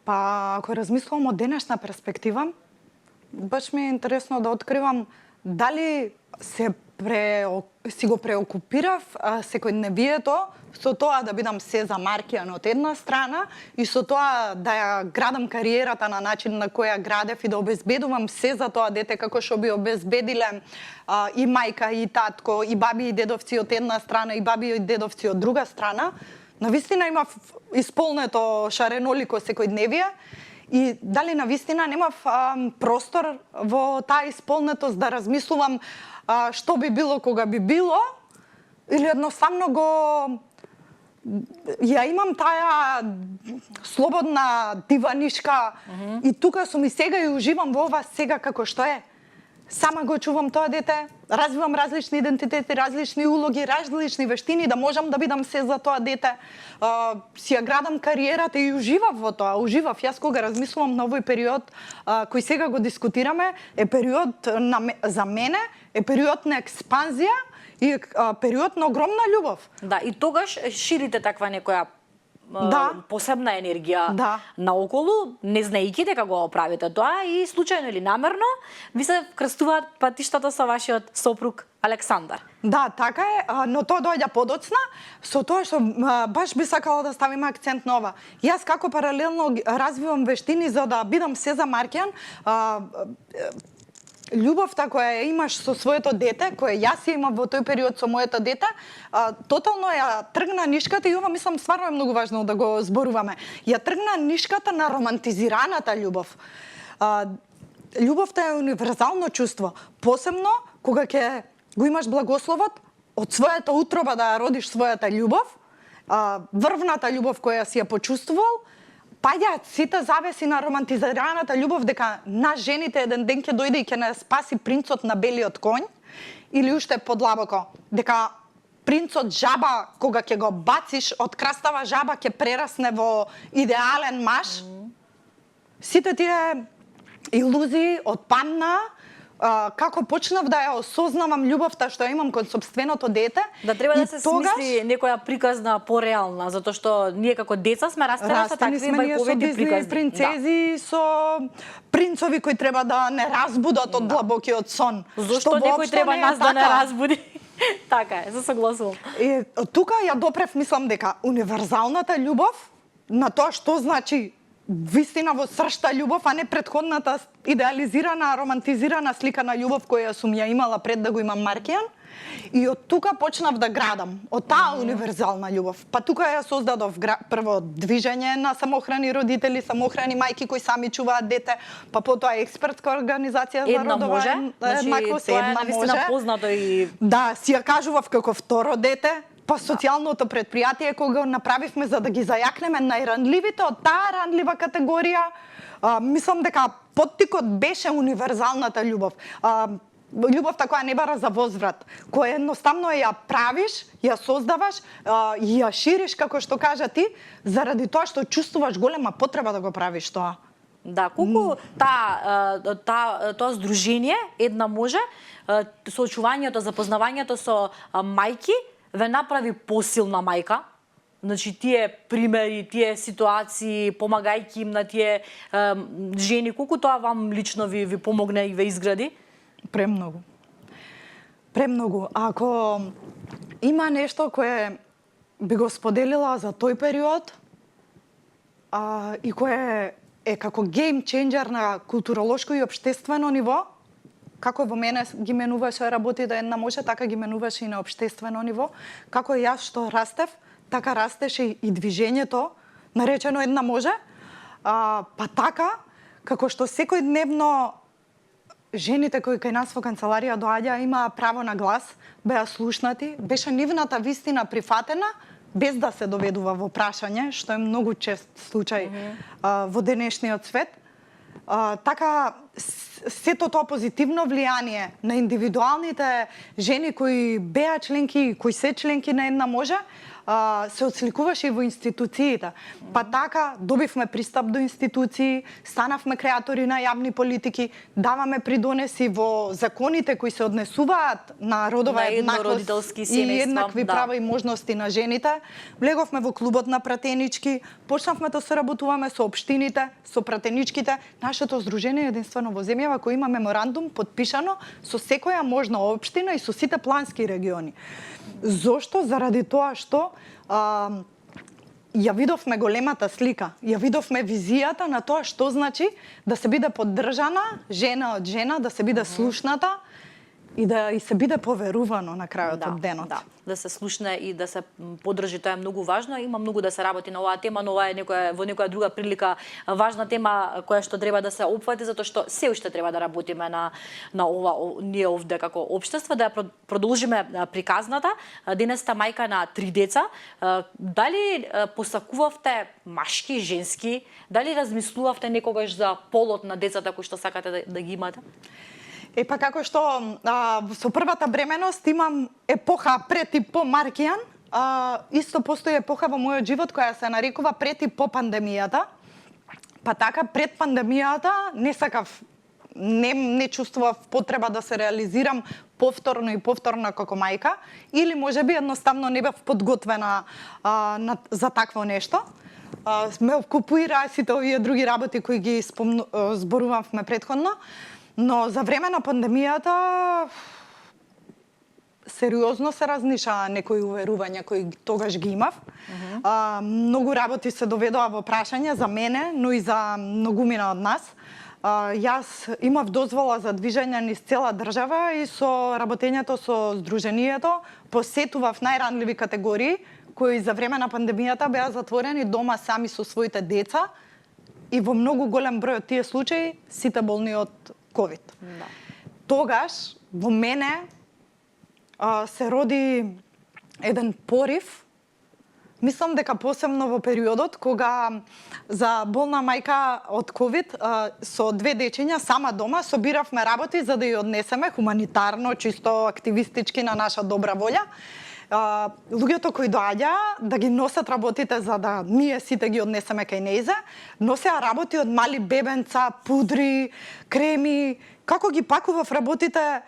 Па, ако размислувам од денешна перспектива, баш ми е интересно да откривам дали си го преокупирав секојдневието со тоа да бидам се за Маркијан од една страна и со тоа да ја градам кариерата на начин на која градев и да обезбедувам се за тоа дете како што би обезбедиле и мајка и татко и баби и дедовци од една страна и баби и дедовци од друга страна. Навистина имав исполнето шаренолико секојдневие и дали навистина немав простор во таа исполнетост да размислувам што би било кога би било, или едноставно ја имам таа слободна диванишка и тука сум и сега и уживам во ова сега како што е. сама го чувам тоа дете, развивам различни идентитети, различни улоги, различни вештини да можам да бидам се за тоа дете. Си ја градам кариерата и уживав во тоа, уживав. Јас кога размислувам на овој период кој сега го дискутираме, е период за мене, е период на експанзија и период на огромна љубов. Да, и тогаш ширите таква некоја посебна енергија наоколу, не знаејќи дека го правите тоа и случајно или намерно ви се крстуваат патиштата со вашиот сопруг Александар. Да, така е, но тоа доаѓа подоцна, со тоа што баш би сакала да ставим акцент на ова. Јас како паралелно развивам вештини за да бидам се за Маркијан, љубовта која ја имаш со своето дете, која јас ја имам во тој период со моето дете, тотално ја тргна нишката и ова мислам стварно е многу важно да го зборуваме. Ја тргна нишката на романтизираната љубов. Љубовта е универзално чувство, посебно кога ќе го имаш благословот од својата утроба да ја родиш својата љубов, врвната љубов која си ја почувствувал, паѓаат сите завеси на романтизираната љубов дека нас жените еден ден ќе дојде и ќе не спаси принцот на белиот конј, или уште подлабоко, дека принцот жаба кога ќе го бациш од крастава жаба ќе прерасне во идеален маж. Сите тие илузии отпадна како почнав да ја осознавам љубовта што ја имам кон сопственото дете. Да треба да се смисли некоја приказна пореална, затоа што ние како деца сме растени со такви бајковити приказни. Принцези со принцови кои треба да не разбудат од длабокиот сон. Зошто некој треба нас да не разбуди? Така е, се согласувам. И тука ја допрев, мислам дека универзалната љубов на тоа што значи вистина во сршта љубов, а не претходната идеализирана, романтизирана слика на љубов која сум ја имала пред да го имам Маркијан. И од тука почнав да градам, од таа универзална ľubов. Па тука ја создадов прво движење на самохрани родители, самохрани мајки кои сами чуваат дете, па потоа експертска организација за родова еднаквост, Една може. Познато и да, си ја кажував како второ дете. Па социјалното предпријатие кога го направивме за да ги зајакнеме најранливите од таа ранлива категорија, мислам дека поттикот беше универзалната љубов. Љубовта која не бара за возврат, која едноставно ја правиш, ја создаваш и ја шириш, како што кажа ти, заради тоа што чувствуваш голема потреба да го правиш тоа. Да, колку тоа здружение една може, соочувањето, запознавањето со мајки ве направи посилна мајка. Значи, тие примери, тие ситуации, помагајќи им на тие жени, колку тоа вам лично ви помогне и ве изгради? Премногу. Премногу. Ако има нешто кое би го споделила за тој период и кое е како гейм ченџер на културолошко и општествено ниво, како во мене ги менуваше работите една може, така ги менуваше и на општествено ниво. Како јас што растев, така растеше и движењето, наречено една може. Па така, како што секој дневно жените кои кај нас во канцеларија доаѓа имаа право на глас, беа слушнати, беше нивната вистина прифатена, без да се доведува во прашање, што е многу чест случај во денешниот свет. Така, сето тоа позитивно влијание на индивидуалните жени кои беа членки, кои се членки на една може, се отсликуваше и во институциите. Па така, добивме пристап до институции, станавме креатори на јавни политики, даваме придонеси во законите кои се однесуваат на родова еднаквост и еднакви права и можности на жените. Влеговме во клубот на пратенички, почнавме да соработуваме со општините, со пратеничките. Нашето здружение е единствено во земјава кој има меморандум подпишано со секоја можна општина и со сите плански региони. Зошто? Заради тоа што ја видовме големата слика, ја видовме визијата на тоа што значи да се биде поддржана жена од жена, да се биде слушната и да и се биде поверувано на крајот од денот. Да се слушне и да се поддржи, тоа е многу важно. Има многу да се работи на оваа тема, но ова е во некоја друга прилика важна тема која што треба да се опфати, затоа што се уште треба да работиме на ова ние овде како општество, да ја продолжиме приказната. Денес сте мајка на 3 деца. Дали посакувавте машки, женски? Дали размислувавте некогаш за полот на децата кои што сакате да ги имате? Па како што со првата бременост имам епоха пред и по Маркијан, исто постои епоха во мојот живот која се нарекува пред и по пандемијата. Па така пред пандемијата не сакав, не чувствував потреба да се реализирам повторно и повторно како мајка, или можеби едноставно не бев подготвена за такво нешто. Ме окупира сите овие други работи кои ги зборувавме претходно, но за време на пандемијата сериозно се разниша некои уверувања кои тогаш ги имав. Многу работи се доведоа во прашање за мене, но и за многумина од нас. Јас имав дозвола за движење низ цела држава и со работењето со Сдруженијето посетував најранливи категории кои за време на пандемијата беа затворени дома сами со своите деца и во многу голем број од тие случаи сите болни од ковид. Да. Тогаш во мене се роди еден порив. Мислам дека посебно во периодот кога за болна мајка од ковид со две дечиња сама дома собиравме работи за да ја однесеме хуманитарно, чисто активистички на наша добра волја. Луѓето кои доаѓаа да ги носат работите за да ние сите ги однесеме кај нејзе, носеа работи од мали бебенца, пудри, креми, како ги пакував работите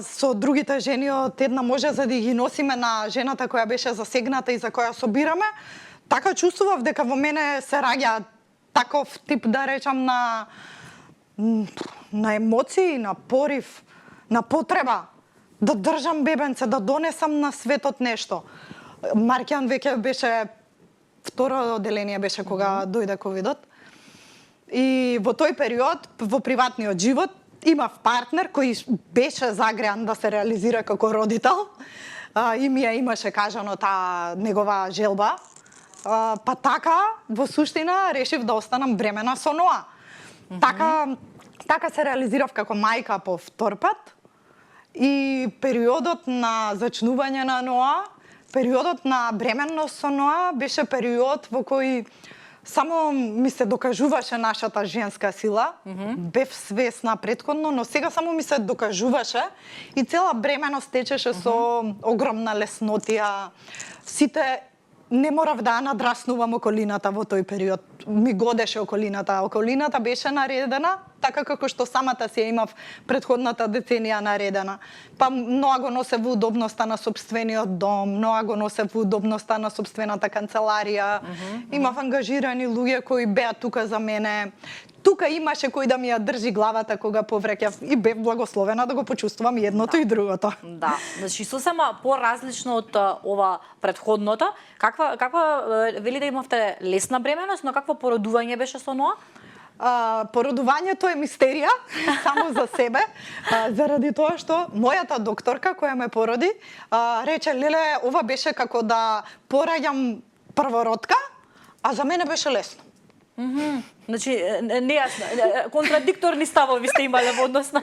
со другите жени од една може за да ги носиме на жената која беше засегната и за која собираме, така чувствував дека во мене се раѓа таков тип, да речам, на емоции, на порив, на потреба да држам бебенце, да донесам на светот нешто. Маркијан веќе беше второ оделение беше кога дојде ковидот. И во тој период, во приватниот живот, имав партнер кој беше загреан да се реализира како родител и ми ја имаше кажано таа негова желба. Па така, во суштина, решив да останам бремена со Ноа. Така се реализирав како мајка по втор пат и периодот на зачнување на Ноа, периодот на бременност со Ноа беше период во кој само ми се докажуваше нашата женска сила. Бев свесна претходно, но сега само ми се докажуваше и цела бременост течеше со огромна леснотија. Сите не морав да надраснувам околината во тој период. Ми годеше околината. Околината беше наредена, така како што самата си ја имав претходната деценија наредена. Па Ноа го носе во удобноста на сопствениот дом, Ноа го носе во удобноста на сопствената канцеларија. Имав ангажирани луѓе кои беа тука за мене. Тука имаше кој да ми ја држи главата кога повреќав и бев благословена да го почувствувам едното и другото. Да, значи сосема поразлично од ова претходното. Каква вели да имавте лесна бременост, но какво породување беше со Ноа? Породувањето е мистерија само за себе, заради тоа што мојата докторка која ме породи рече: "Леле, ова беше како да пораѓам првородка, а за мене беше лесно." Значи, нејасно, контрадикторни ставови сте имале во однос на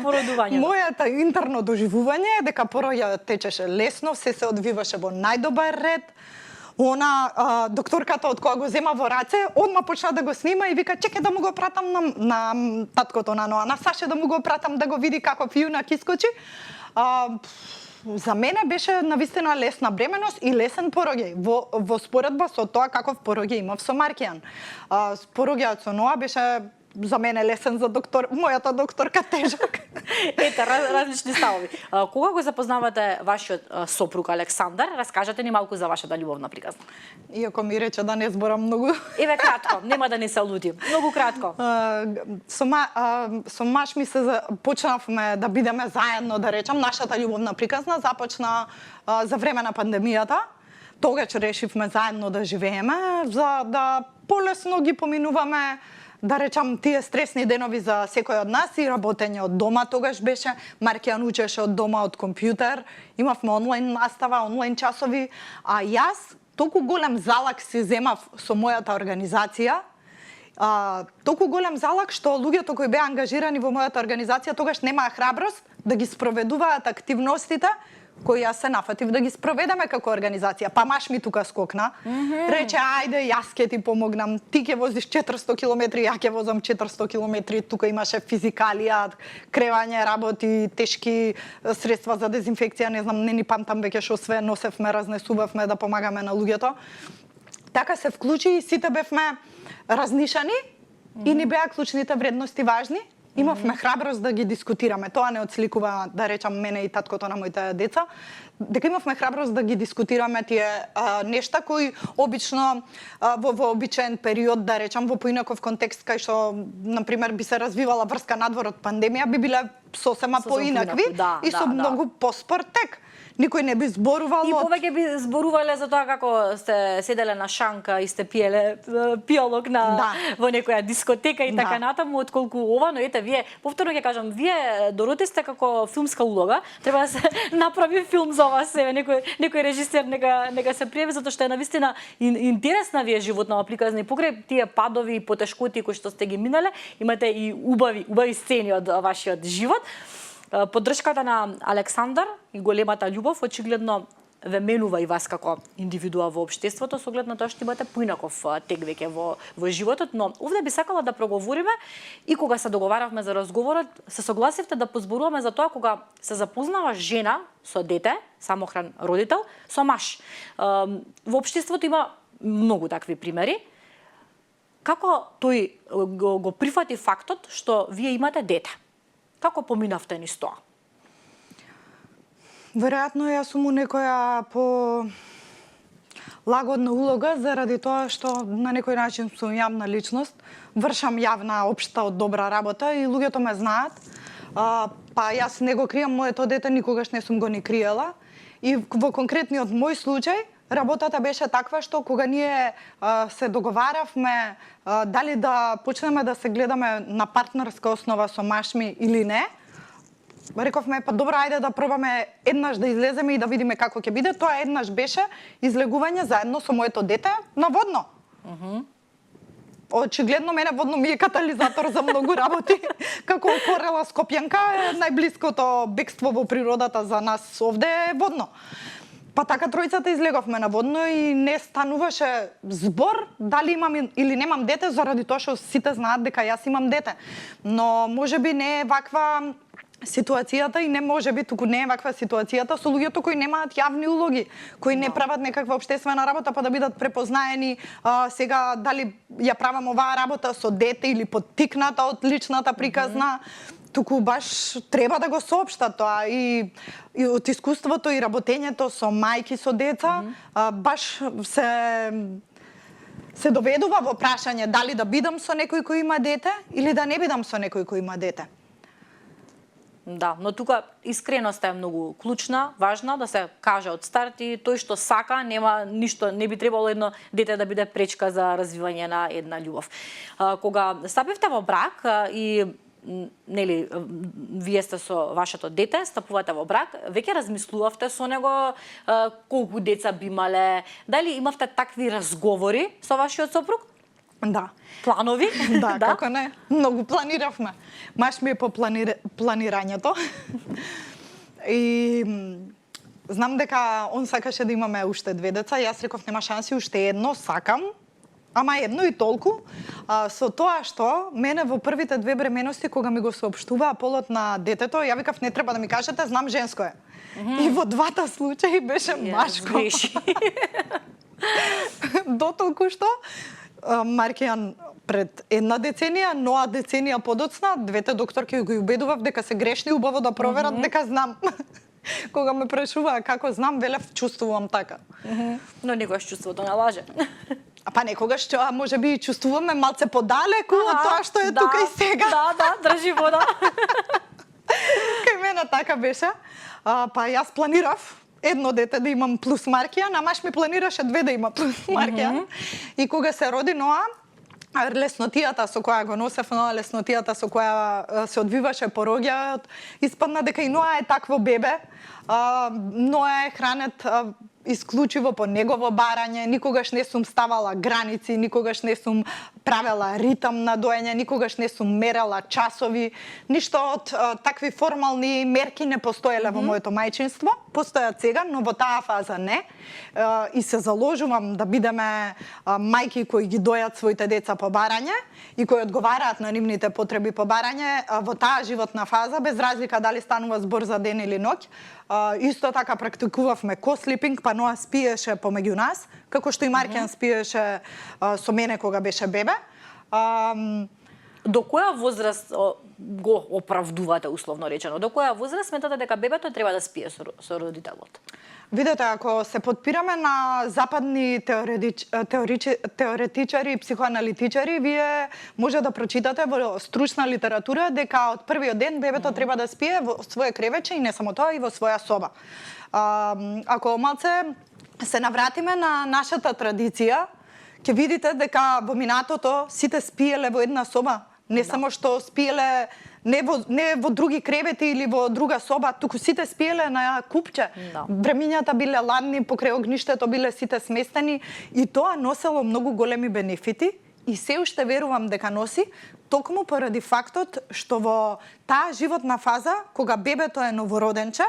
породувањето. Мојата интерно доживување е дека пороѓањето течеше лесно, се одвиваше во најдобар ред. Докторката од која го зема во раце, одма почна да го снима и вика: "Чекај да му го пратам на таткото на Ноа, на Саше да му го пратам да го види каков јунак искочи." За мене беше навистина лесна бременост и лесен пороѓај во споредба со тоа каков пороѓај имав со Маркијан. Пороѓајот со Ноа беше за мене лесен, за мојата докторка тежок. Ете, различни ставови. Кога го запознавате вашиот сопруг Александар, раскажете ни малку за вашата љубовна приказна. Иако ми рече да не зборам многу. Еве кратко, нема да не се лути. Многу кратко. Со маж ми се почнавме да бидеме заедно, да речам. Нашата љубовна приказна започна за време на пандемијата. Тогаш решивме заедно да живееме, за да полесно ги поминуваме, да речам, тие стресни денови за секој од нас и работење од дома тогаш беше. Маркијан учеше од дома од компјутер, имавме онлайн настава, онлайн часови, а јас толку голем залак си земав со мојата организација, толку голем залак што луѓето кои беа ангажирани во мојата организација тогаш немаа храброст да ги спроведуваат активностите кои јас се нафатив да ги спроведеме како организација. Па маш ми тука скокна. Рече, ајде, јас ќе ти помогнам. Ти ќе возиш 400 километри, ја ќе возам 400 километри. Тука имаше физикалија, кревање работи, тешки средства за дезинфекција, не знам, не ни памтам веќе што све носевме, разнесувавме да помагаме на луѓето. Така се вклучи и сите бевме разнишани и ни беа клучните вредности важни. Имавме храброст да ги дискутираме. Тоа не отсликува, да речам, мене и таткото на моите деца. Дека имавме храброст да ги дискутираме тие нешта кои обично во вообичаен период, да речам, во поинаков контекст, кај што, например, би се развивала врска надвор од пандемија, би биле сосема поинакви и со многу поспор тек. Никој не би зборувал. И повеќе би зборувале за тоа како сте седеле на шанка и сте пиеле пиолог во некоја дискотека и така натаму, отколку ова, но ете вие, повторно ќе кажам, вие Дороти сте како филмска улога, треба да се направи филм за вас себе, некој режисер нека се пријави, затоа што е навистина интересна вие животна приказна и покрај тие падови и потешкоти кои што сте ги минале, имате и убави сцени од вашиот живот. Поддршката на Александар и големата љубов очигледно ве менува и вас како индивидуа во општеството, со оглед на тоа што имате поинаков тек веќе во животот, но овде би сакала да проговориме и кога се договаравме за разговорот, се согласивте да позборуваме за тоа кога се запознава жена со дете, самохран родител, со маж. Во општеството има многу такви примери. Како тој го прифати фактот што вие имате дете? Како поминавте низ тоа? Веројатно јас сум у некоја по лагодна улога заради тоа што на некој начин сум јавна личност, вршам јавна општа од добра работа и луѓето ме знаат. Па јас не го кријам моето дете, никогаш не сум го ни криела. И во конкретниот мој случај, работата беше таква што кога ние се договаравме дали да почнеме да се гледаме на партнерска основа со маж ми или не, рековме, па добро, ајде да пробаме еднаш да излеземе и да видиме како ќе биде. Тоа еднаш беше излегување заедно со моето дете на водно. Очигледно мене водно ми е катализатор за многу работи. Како окорела Скопјанка, најблиското бегство во природата за нас овде е водно. Па така тројцата излеговме на водно и не стануваше збор дали имам или немам дете, заради тоа што сите знаат дека јас имам дете. Но можеби не е ваква ситуацијата и не можеби туку не е ваква ситуацијата со луѓето кои немаат јавни улоги, кои не прават некаква општествена работа па да бидат препознаени. Сега дали ја правам оваа работа со дете или поттикната од личната приказна, туку баш треба да го соопштат тоа и од искуството и работењето со мајки со деца, баш се доведува во прашање дали да бидам со некој кој има дете или да не бидам со некој кој има дете. Да, но тука искреноста е многу клучна, важна да се каже од старт и тој што сака нема ништо, не би требало едно дете да биде пречка за развивање на една љубов. Кога стапивте во брак и нели вие сте со вашето дете, стапувате во брак, веќе размислувавте со него колку деца би имале, дали имавте такви разговори со вашиот сопруг? Да. Планови? Да, како не. Многу планиравме. Маш ми е по планирањето. И знам дека он сакаше да имаме уште две деца. Јас реков нема шанси, уште едно сакам. Ама едно и толку. Со тоа што мене во првите две бременности кога ми го соопштуваа полот на детето, ја викав не треба да ми кажете, знам женско е. И во двата случаи беше машко. Дотолку што Маркијан пред една деценија, Ноа деценија подоцна, двете докторки го убедував дека се грешни, убаво да проверат дека знам. Кога ме прашуваа како знам, велев чувствувам така. Но некогаш чувството не лаже. Па некогаш можеби чувствуваме малце подалеку од тоа што е тука и сега. Да, држи вода. Кај мене така беше. Па јас планирав едно дете да имам плюс Маркијан, а маш ми планираше две да има плюс Маркијан. И кога се роди Ноа, леснотијата со која го носев, леснотијата со која се одвиваше пороѓајот, испадна дека и Ноа е такво бебе. Ноа е хранет исклучиво по негово барање, никогаш не сум ставала граници, никогаш не сум правела ритам на доење, никогаш не сум мерала часови, ништо од такви формални мерки не постоеле во моето мајчинство. Постојат сега, но во таа фаза не. И се заложувам да бидеме мајки кои ги дојат своите деца по барање и кои одговараат на нивните потреби по барање во таа животна фаза, без разлика дали станува збор за ден или ноќ. Исто така практикувавме кослипинг, па Ноа спиеше помеѓу нас, како што и Маркијан спиеше со мене кога беше бебе. До која возраст го оправдувате, условно речено? До која возраст сметате дека бебето треба да спие со родителот? Видете, ако се подпираме на западни теоретичари и психоаналитичари, вие може да прочитате во стручна литература дека од првиот ден бебето треба да спие во свое кревече и не само тоа, и во своја соба. Ако малце се навратиме на нашата традиција, ќе видите дека во минатото сите спиеле во една соба. Не само што спиеле не во други кревети или во друга соба, туку сите спиеле на купче. Времињата биле ладни, покрај огништето биле сите сместени и тоа носело многу големи бенефити и се уште верувам дека носи, токму поради фактот што во таа животна фаза, кога бебето е новороденче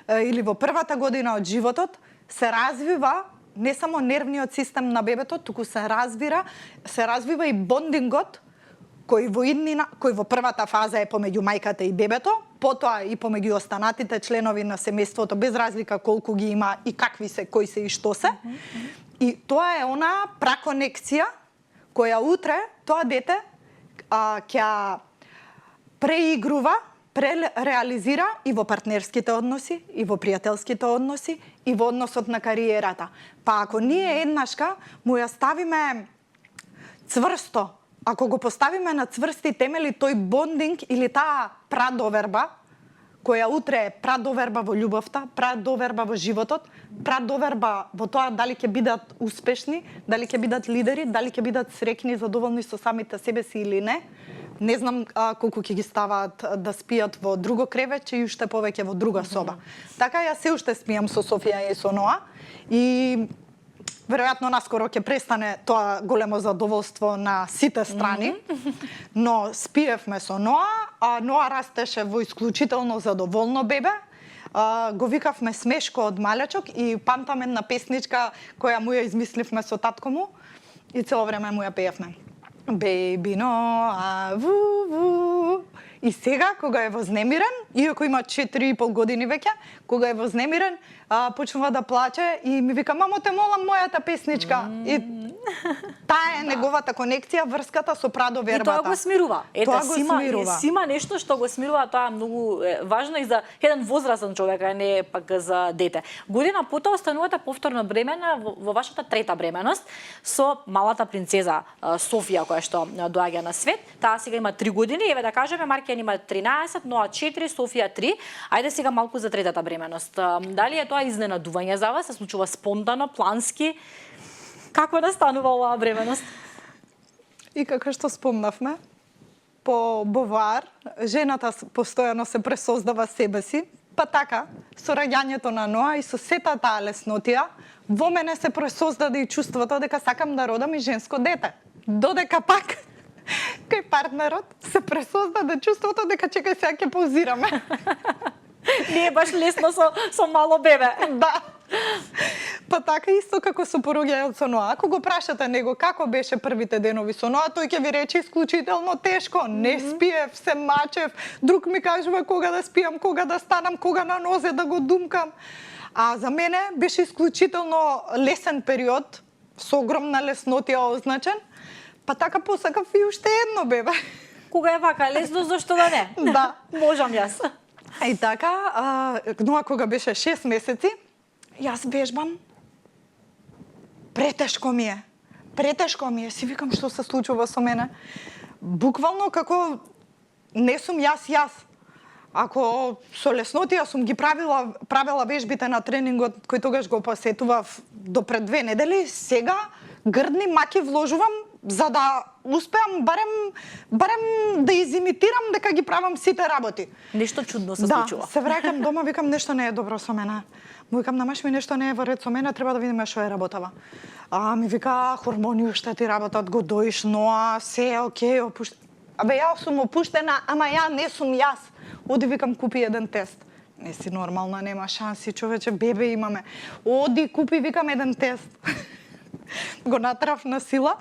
или во првата година од животот, се развива не само нервниот систем на бебето, туку се развива и бондингот кој во првата фаза е помеѓу мајката и бебето, потоа и помеѓу останатите членови на семејството, без разлика колку ги има и какви се, кои се и што се. И тоа е она праконекција која утре тоа дете ќе преигрува, пререализира и во партнерските односи, и во пријателските односи, и во односот на кариерата. Па ако ние еднашка му ја ставиме цврсто, ако го поставиме на цврсти темели тој бондинг или таа прадоверба, која утре е прадоверба во љубовта, прадоверба во животот, прадоверба во тоа дали ќе бидат успешни, дали ќе бидат лидери, дали ќе бидат среќни и задоволни со самите себе си или не. Не знам колку ќе ги ставаат да спијат во друго кревече и уште повеќе во друга соба. Така ја се уште спијам со Софија и со Ноа и веројатно наскоро ќе престане тоа големо задоволство на сите страни, но спиевме со Ноа, а Ноа растеше во исклучително задоволно бебе. Го викавме Смешко од малечок и памтам една песничка која му ја измисливме со татко му и цело време му ја пеевме. Baby Ноа, ву. И сега, кога е вознемирен, иако има 4,5 години веќе, кога е вознемирен, почнува да плаче и ми вика, мамо, те молам мојата песничка. И таа е неговата конекција, врската со прадовербата. И тоа го смирува. Тоа го смирува. Има нешто што го смирува, тоа е многу важно и за еден возрастен човек, а не пак за дете. Година потоа останувате повторно бремена во вашата трета бременост со малата принцеза Софија, која што доаѓа на свет. Таа сега има 3 години, еве да кажеме, Маркијан има 13, Ноа 4, Софија 3. Ајде сега малку за третата бременост. Дали е тоа изненадување за вас? Се случува спонтано, плански? Како настанува оваа бременост? И како што спомнавме, по Бовар, жената постојано се пресоздава себе си, па така, со раѓањето на Ноа и со сета таа леснотија, во мене се пресоздаде и чувството дека сакам да родам и женско дете. Додека пак, кај партнерот се пресоздаде чувството дека чекај сега ќе паузираме. Не е баш лесно со мало бебе. Да. Па така исто како со пороѓајот со Ноа. Ако го прашате него како беше првите денови со Ноа, тој ќе ви рече исклучително тешко. Не спиев, се мачев. Друг ми кажува кога да спијам, кога да станам, кога на нозе да го думкам. А за мене беше исклучително лесен период, со огромна леснотија означен. Па така посакав и уште едно бебе. Кога е вака лесно, зашто да не? Да. Можам јас. И така, Ноа кога беше 6 месеци, јас вежбам. Претешко ми е. Си викам што се случува со мене. Буквално како не сум јас. Ако со леснотија сум ги правила вежбите на тренингот кој тогаш го посетував до пред 2 недели, сега грдни маки вложувам за да успеам барем да изимитирам дека ги правам сите работи. Нешто чудно се Да, случува. се враќам дома, викам нешто не е добро со мене. Му викам на маш ми нешто не е во ред со мене, треба да видиме што е работава. Ми вика хормони уште ти работат, го доиш, ноа, се е окей, Абе ја сум опуштена, ама ја не сум јас. Оди викам купи еден тест. Не си нормална, нема шанси, човече, бебе имаме. Оди купи, викам еден тест. Го натрав на сила,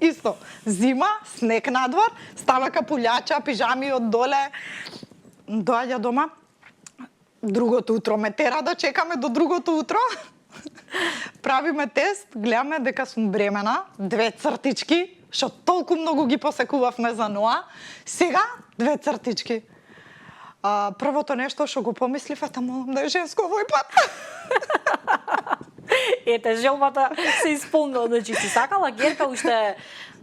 исто, зима, снег надвор, става капулјача, пижами од доле, доаѓа дома, другото утро ме тера да чекаме до другото утро, правиме тест, гледаме дека сум бремена, 2 цртички, што толку многу ги посекувавме за Ноа, сега 2 цртички. Првото нешто што го помислив е, молам да е женско овој пат. Ете, желбата се исполнила, значи си сакала керка уште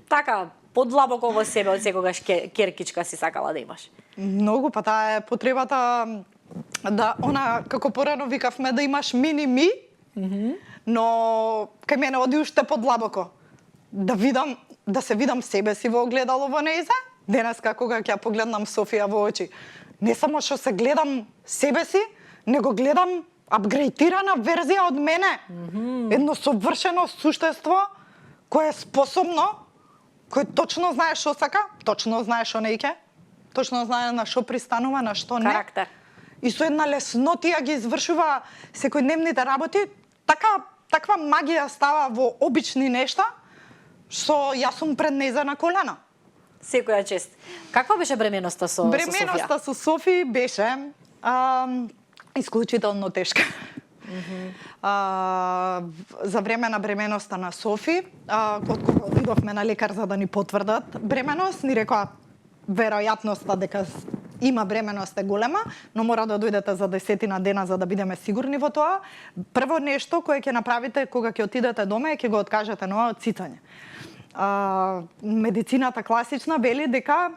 така подлабоко во себе од секогаш керкичка си сакала да имаш. Многу, па таа е потребата да, како порано викавме, да имаш мини-ми, но кај мене оди уште подлабоко. Да се видам себе си во огледало во нејза, денеска кога ќе ја погледнам Софија во очи. Не само што се гледам себе си, него гледам апгрейдирана верзија од мене. Едно совршено суштество кое е способно, кое точно знае што сака, точно знае што не иќе, точно знае на што пристанува, на што не. Карактер. И со една леснотија ги извршува секојдневните работи, таква магија става во обични нешта, што јас сум пред нејза на колена. Секоја чест. Каква беше бременоста со Софија? Бременоста со Софи беше исклучително тешка. За време на бременоста на Софи, од кога отидовме на лекар за да ни потврдат бременост, ни рекоа веројатноста дека има бременост е голема, но мора да дојдете за 10 дена за да бидеме сигурни во тоа. Прво нешто кое ќе направите кога ќе отидете дома е ќе го откажете Ноа од цицање. Медицината класична вели дека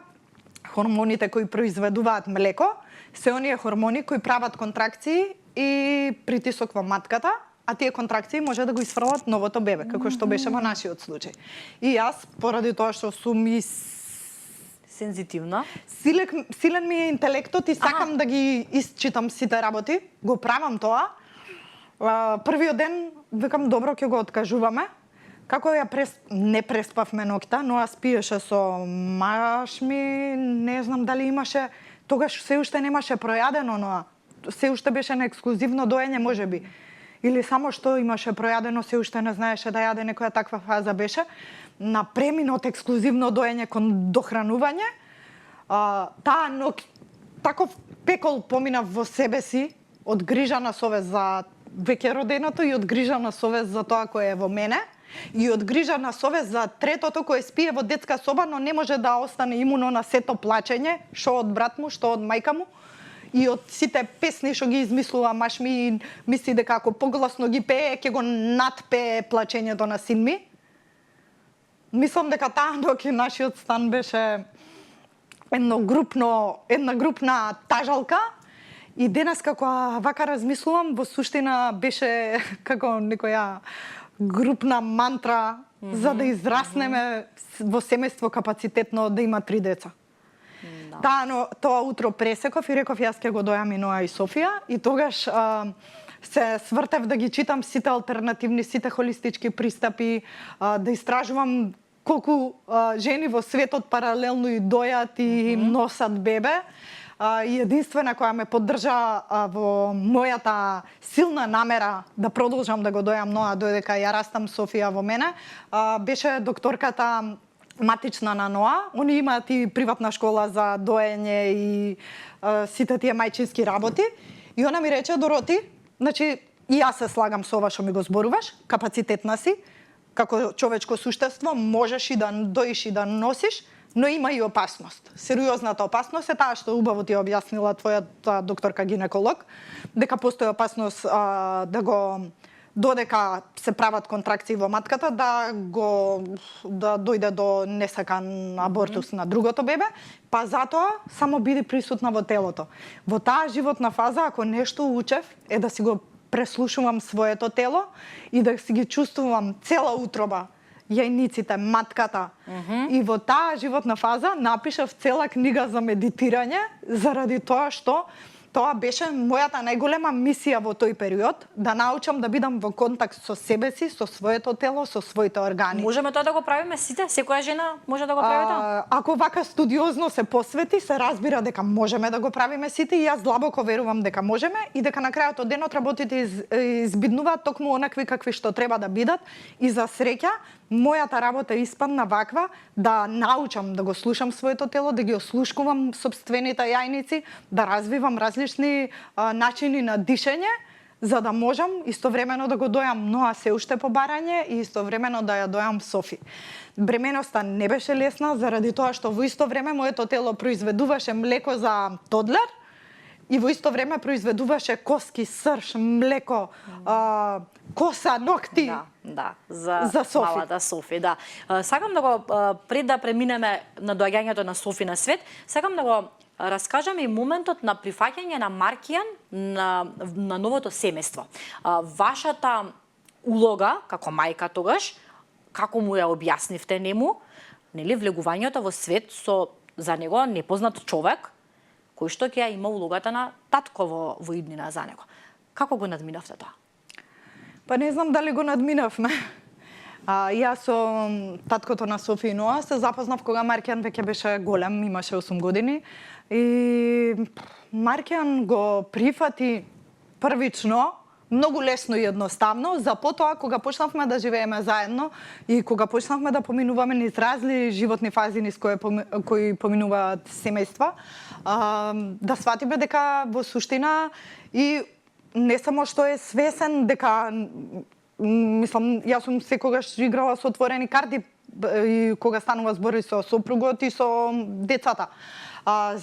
хормоните кои произведуваат млеко се оние хормони кои прават контракции и притисок во матката, а тие контракции може да го исфрлат новото бебе, како што беше во нашиот случај. И јас, поради тоа што сум и сензитивна, силен ми е интелектот и сакам да ги исчитам сите работи, го правам тоа. Првиот ден викам добро ќе го откажуваме. Како не преспавме ноќта, но аз спиеше со маш ми, не знам дали имаше, тогаш се уште немаше пројадено, но се уште беше на ексклузивно доење можеби. Или само што имаше пројадено, се уште не знаеше да јаде, некоја таква фаза беше. На преминот ексклузивно доење кон дохранување, таа ноќ таков пекол поминав во себе си, од грижа на совест за веќе роденото и од грижа на совест за тоа кое е во мене, и од грижа на совест за третото кое спие во детска соба, но не може да остане имуно на сето плачење, што од брат му, што од мајка му, и од сите песни што ги измислува маш ми, мисли дека ако погласно ги пее, ќе го надпее плачењето на син ми. Мислам дека таа ноќ нашиот стан беше една групна тажалка, и денес како вака размислувам, во суштина беше како некоја групна мантра за да израснеме во семејство капацитетно да има 3 деца. Тоа утро пресеков и реков јас ќе го дојам и Ноа и Софија, и тогаш се свртев да ги читам сите алтернативни, сите холистички пристапи, да истражувам колку жени во светот паралелно и дојат и носат бебе. И единствена која ме поддржа во мојата силна намера да продолжам да го дојам Ноа додека ја растам Софија во мене, беше докторката матична на Ноа. Они имаат и приватна школа за доење и сите тие мајчински работи. И она ми рече, Дороти, значи и јас се слагам со ова што ми го зборуваш, капацитетна си, како човечко суштество, можеш и да доиш и да носиш, но има и опасност. Сериозната опасност е таа што убаво ти објаснила твојата докторка гинеколог, дека постои опасност додека се прават контракции во матката, да дојде до несакан абортус на другото бебе, па затоа само биди присутна во телото. Во таа животна фаза, ако нешто учев, е да си го преслушувам своето тело и да си ги чувствувам цела утроба јајниците, матката. И во таа животна фаза напишав цела книга за медитирање, заради тоа што тоа беше мојата најголема мисија во тој период, да научам да бидам во контакт со себе си, со своето тело, со своите органи. Можеме тоа да го правиме сите? Секоја жена може да го прави тоа? Ако вака студиозно се посвети, се разбира дека можеме да го правиме сите и јас длабоко верувам дека можеме и дека на крајот од денот работите избиднуваат токму онакви какви што треба да бидат и за среќа мојата работа испадна ваква да научам да го слушам своето тело, да ги ослушкувам сопствените јајници, да развивам различни начини на дишење, за да можам истовремено да го дојам Ноа се уште по барање и истовремено да ја дојам Софи. Бременоста не беше лесна заради тоа што во исто време моето тело произведуваше млеко за тодлер и во исто време произведуваше коски, срж, млеко, коса, ногти. Да, за Софи. Малата Софи, да. Сакам да го пред да преминеме на доаѓањето на Софи на свет, сакам да го раскажам и моментот на прифаќање на Маркијан на новото семејство. Вашата улога како мајка тогаш, како му ја објаснивте нему, нели влегувањето во свет со за него непознат човек, кој што ќе ја има улогата на татко во иднина за него. Како го надминавте тоа? Па не знам дали го надминавме. Јас со таткото на Софи и Ноа се запознав кога Маркијан веќе беше голем, имаше 8 години. И Маркијан го прифати првично, многу лесно и едноставно, за потоа кога почнавме да живееме заедно и кога почнавме да поминуваме низ разли животни фази низ кои поминуваат семејства, да сватиме дека во суштина и не само што е свесен дека мислам, јас сум секогаш играла со отворени карти и кога станува збори со сопругот и со децата.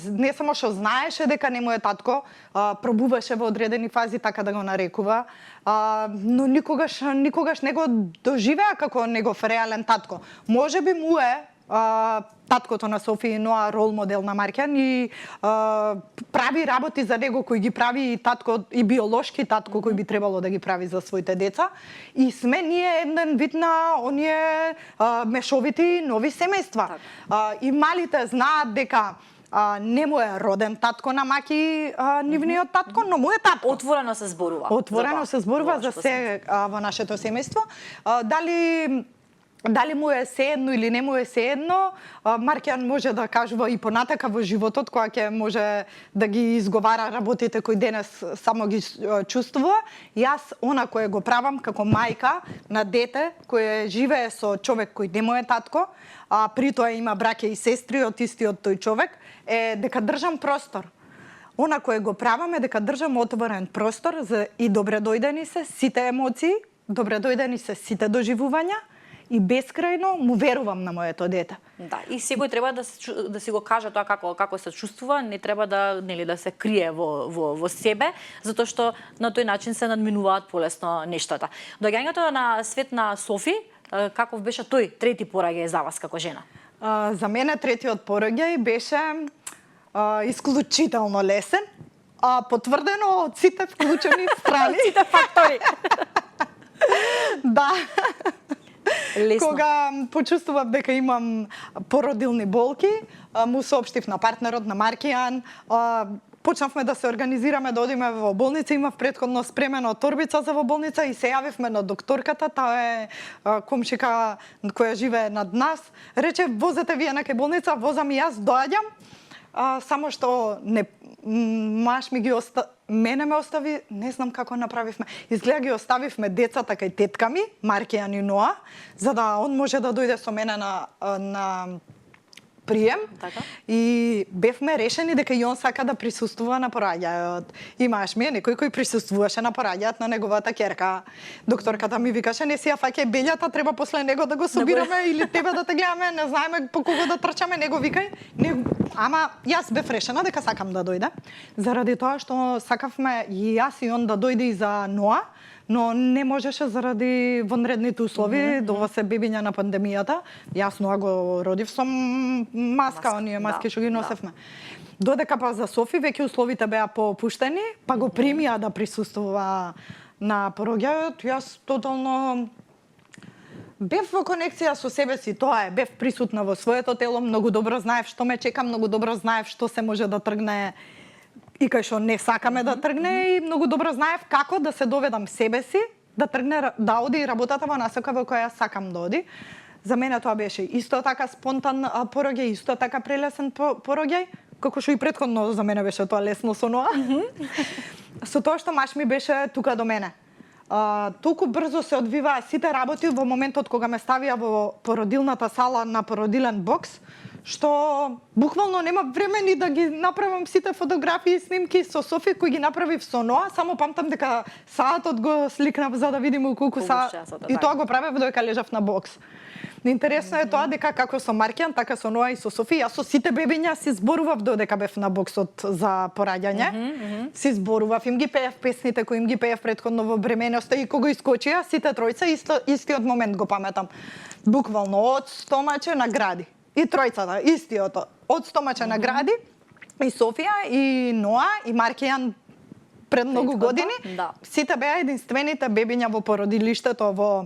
Не само што знаеше дека не му е татко, пробуваше во одредени фази така да го нарекува, но никогаш не го доживеа како негов реален татко. Можеби му е таткото на Софи и Ноа рол модел на Маркијан и прави работи за него кои ги прави и татко и биолошки татко кој би требало да ги прави за своите деца и сме ние еден вид на оние мешовити нови семејства. И малите знаат дека не му е роден татко на маки нивниот татко, но му е татко. Отворено се зборува. Отворено се зборува за се во нашето семејство. Дали му е сеедно или не му е сеедно, Маркијан може да кажува и понатака во животот, кога ќе може да ги изговара работите кои денес само ги чувствува. Јас, она кое го правам како мајка на дете, кое живее со човек кој не му е татко, а при тоа има браќа и сестри од истиот тој човек, е дека држам простор. Она кое го правам е дека држам отворен простор за и добре дојдени се сите емоции, добре дојдени се сите доживувања, и бескрајно му верувам на моето дете. Да, и секој треба да си го каже тоа како се чувствува, не треба да се крие во себе, затоа што на тој начин се надминуваат полесно нештата. Доаѓањето на свет на Софи, каков беше тој трети пораѓај за вас како жена? За мене третиот пораѓај беше исклучително лесен, потврдено од сите вклучени страни. Сите фактори. Да. Лесно. Кога почувствував дека имам породилни болки, му соопштив на партнерот на Маркијан, почнавме да се организираме да одиме во болница, имав претходно спремено торбица за во болница и се јавивме на докторката, таа е комшика која живее над нас. Рече, возете вие на кај болница, возам и јас, доаѓам, само што маш ми ги мене ме остави, не знам како направивме. Изгледа ги оставивме децата кај тетка ми, Маркијан и Ноа, за да он може да дојде со мене на прием. Така? И бевме решени дека и он сака да присуствува на пораѓајот. Имаш ми некој кој присуствуваше на пораѓајот на неговата ќерка. Докторката ми викаше, не си ја фаќај бељата, треба после него да го собираме или тебе да те гледаме, не знаеме по кого да трчаме, него викај. Ама јас бев решена дека сакам да дојде, заради тоа што сакавме и јас и он да дојде и за Ноа, но не можеше заради вонредните услови, дова се бебиња на пандемијата. Јас Ноа го родив со маска, оние маски што ги носевме. Додека па за Софи веќе условите беа попуштени, па го примија да присуствува на пороѓајот. Јас тотално Бев во конекција со себе си, тоа е, бев присутна во своето тело, многу добро знаев што ме чека, многу добро знаев што се може да тргне и кај што не сакаме да тргне и многу добро знаев како да се доведам себе си, да тргне, да оди работата во насока во која сакам да оди. За мене тоа беше исто така спонтан пороѓај, исто така прелесен пороѓај, како што и претходно за мене беше тоа лесно со Ноа. Со тоа што маш ми беше тука до мене. Толку брзо се одвиваа сите работи во моментот кога ме ставија во породилната сала на породилен бокс, што буквално нема време ни да ги направам сите фотографии и снимки со Софија кои ги направив со Ноа, само памтам дека саатот го сликнав за да видим колку саат и тоа го правев додека лежав на бокс. Интересно е тоа дека како со Маркијан, така со Ноа и со Софија, со сите бебиња си зборував додека бев на боксот за пораѓање. Си зборував, им ги пеев песните кои им ги пеев претходно во бременоста и кога искочија, сите тројца истиот момент го паметам. Буквално од стомаче награди. И тројцата, истиот. Од стомаче награди и Софија и Ноа и Маркијан пред многу години. Да. Сите беа единствените бебиња во породилиштето во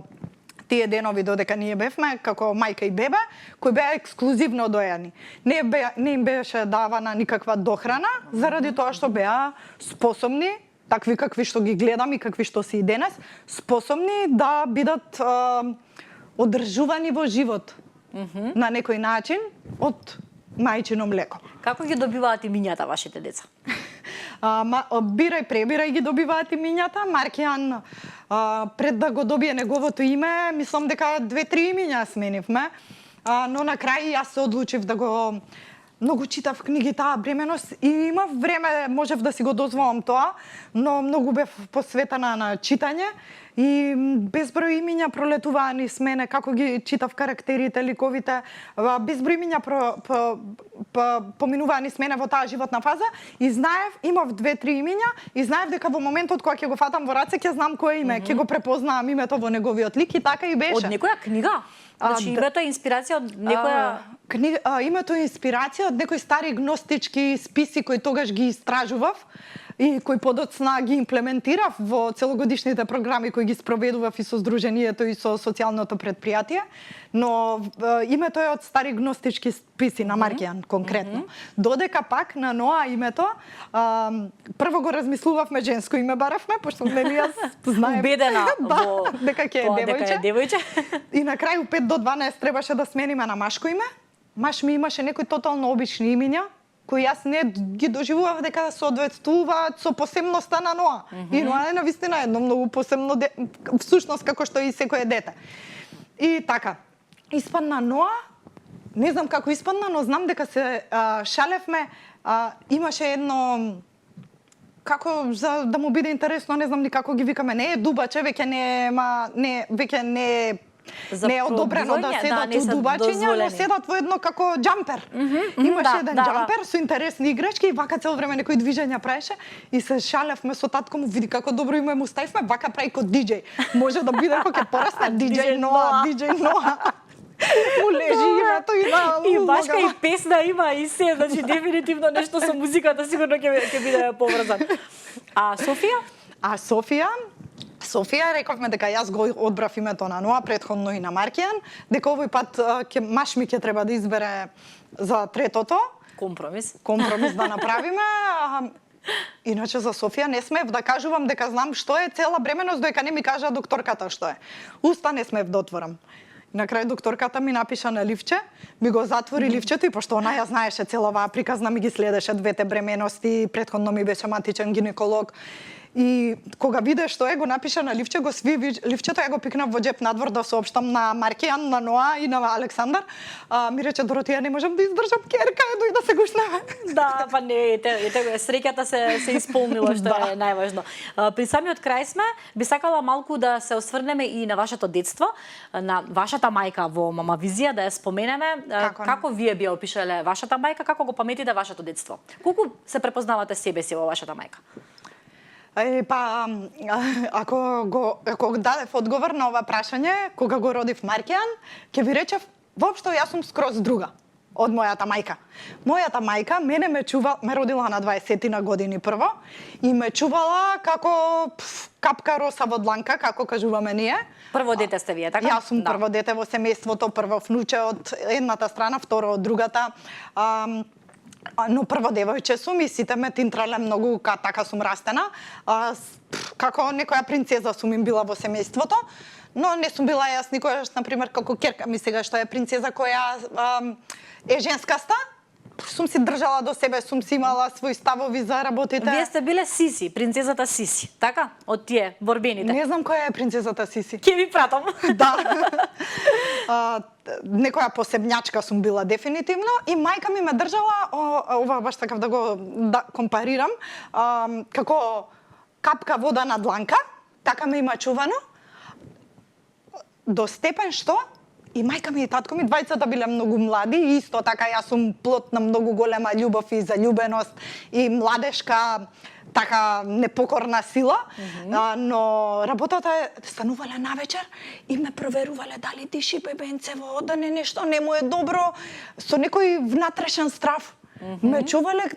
тие денови додека ние бевме, како мајка и бебе, кои беа ексклузивно дојани. Не им беше давана никаква дохрана, заради тоа што беа способни, такви какви што ги гледам и какви што се и денес, способни да бидат одржувани во живот на некој начин од мајчино млеко. Како ги добиваат имињата вашите деца? Бирај пребирај ги добиваат имињата. Маркијан пред да го добие неговото име, мислам дека 2-3 имиња сменивме, но на крај јас се одлучив да го многу читав книги таа бременост и имав време, можев да си го дозволам тоа, но многу бев посветена на читање и безброј имиња пролетуваа низ мене, како ги читав карактерите, ликовите, безброј имиња поминуваа низ мене во таа животна фаза и знаев, имав 2-3 имиња и знаев дека во моментот кога ќе го фатам во раце ќе знам кое име, ќе го препознавам името во неговиот лик и така и беше. Од некоја книга? Значи името е инспирација од некоја името е инспирација од некои стари гностички списи кои тогаш ги истражував и кои подоцна ги имплементирав во целогодишните програми кои ги спроведував и со Сдруженијето и со социјалното претпријатие, но името е од стари гностички списи на Маркијан конкретно. Додека пак на Ноа името, прво го размислувавме женско име баравме, пошто нели јас знаев убедена во дека ќе е девојче. И на крај 5 до 12 требаше да смениме на машко име. Маш ми имаше некои тотално обични имиња кои јас не ги доживував дека соодветствуваат со посебноста на Ноа. И Ноа е навистина едно многу посебно всушност како што и секое дете. И така, испадна Ноа, не знам како испадна, но знам дека се шалевме, имаше едно како за да му биде интересно, не знам ни како ги викаме, не е дубаче, веќе не е одобрено да седат у дубачиња, но седат во едно како џампер. Имаше еден џампер со интересни играчки и вака цело време некои движења правеше и се шалевме со татко му, види како добро име му ставивме, вака прави ко диџеј. Може да биде кога ќе порасне диџеј Ноа, диџеј Ноа. Му лежи името и на и башка и песна има и се, значи дефинитивно нешто со музиката сигурно ќе биде поврзан. А Софија? Софија, рековме дека јас го одбрав името на Ноа, претходно и на Маркијан, дека овој пат маш ми ќе треба да избере за третото. Компромис да направиме. Иначе за Софија не смев да кажувам дека знам што е цела бременност, дека не ми кажа докторката што е. Уста не смев да отворам. На крај докторката ми напиша на ливче, ми го затвори ливчето и пошто она ја знаеше цела оваа приказна, ми ги следеше двете бременности, претходно ми беше матичен гинеколог. И кога виде што е, го напиша на ливче, го сви ливчето, ја го пикнав во джеп надвор да соопштам на Маркијан, на Ноа и на Александар. Ми рече, Доротија, не можам да издржам, керка е, дојде да се гушнеме. Да, па не, среќата се исполнила, што е најважно. При самиот крај сме, би сакала малку да се осврнеме и на вашето детство, на вашата мајка во Мама Визија, да ја споменеме. Како вие би опишале вашата мајка, како го паметите вашето детство? Колку се препознавате себе си во вашата мајка? Ако дадев одговор на ова прашање, кога го родив Маркијан, ќе ви речев, воопшто јас сум скроз друга. од мојата мајка. Мојата мајка мене ме родила на 20 години прво и ме чувала како капка роса во дланка, како кажуваме ние. Прво дете сте вие, така? Јас сум прво дете во семејството, прво внуче од едната страна, второ од другата. Но прво девојче сум и сите ме тинтрале многу, така сум растена. Како некоја принцеза сум им била во семејството. Но не сум била јас никогаш, например, како ќерка ми сега што е принцеза која е женскаста. Сум си држала до себе, сум си имала свои ставови за работите. Вие сте биле Сиси, принцезата Сиси, така? Од тие борбените. Не знам која е принцезата Сиси. Ќе ви пратам. Да. Некоја посебњачка сум била дефинитивно и мајка ми ме држала, ова баш така да го компарирам, како капка вода на дланка, така ме има чувано, до степен што и мајка ми и татко ми, двајцата биле многу млади, и исто така јас сум плод на многу голема љубов и заљубеност и младешка така непокорна сила, но работата е станувале навечер и ме проверувале дали диши бебенцево, да не нешто не му е добро, со некој внатрешен страв. Ме чувале,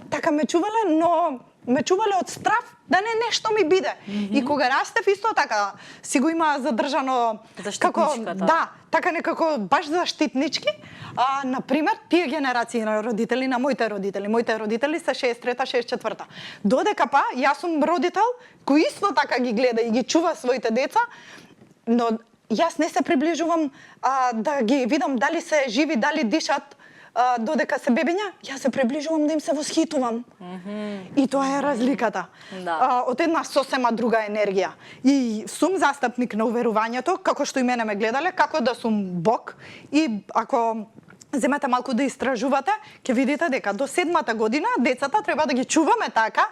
така ме чувале, но ме чувале од страв да не нешто ми биде. И кога растев исто така си го има задржано како да, така некако баш заштитнички. Например, тие генерации на родители на моите родители. Моите родители се 63-та, 64-та. Додека па јас сум родител кој исто така ги гледа и ги чува своите деца, но јас не се приближувам да ги видам дали се живи, дали дишат, додека се бебиња, јас се приближувам да им се восхитувам. И тоа е разликата. Од една сосема друга енергија. И сум застапник на уверувањето, како што и мене ме гледале, како да сум Бог. И ако земете малку да истражувате, ќе видите дека до 7-та година децата треба да ги чуваме така,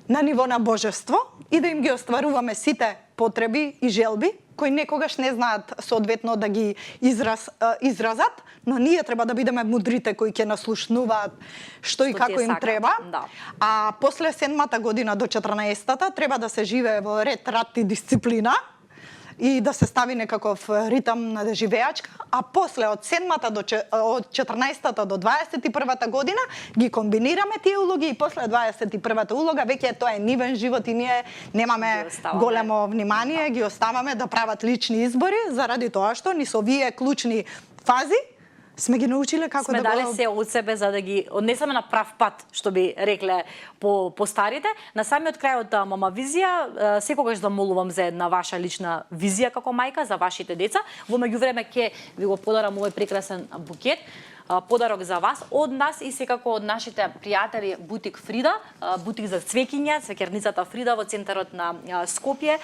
на ниво на божество, и да им ги остваруваме сите потреби и желби, кои некогаш не знаат соодветно да ги изразат, но ние треба да бидеме мудрите кои ќе наслушнуваат што и како им треба. А после 7-та година до 14-та треба да се живее во ред, рад и дисциплина и да се стави некаков ритам на живеачка, а после од 7-та до од 14-та до 21-та година ги комбинираме тие улоги и после 21-та улога веќе тоа е нивен живот и ние немаме големо внимание, ги оставаме да прават лични избори заради тоа што ни со овие клучни фази сме ги научиле како сме да дали се од себе за да ги однесеме на прав пат, што би рекле по старите. На самиот крај од Мама Визија, секогаш замолувам за една ваша лична визија како мајка за вашите деца. Во меѓувреме ќе ви го подарам овој прекрасен букет. Подарок за вас од нас и секако од нашите пријатели Бутик Фрида, бутик за цвеќиња, цвеќарницата Фрида во центарот на Скопје,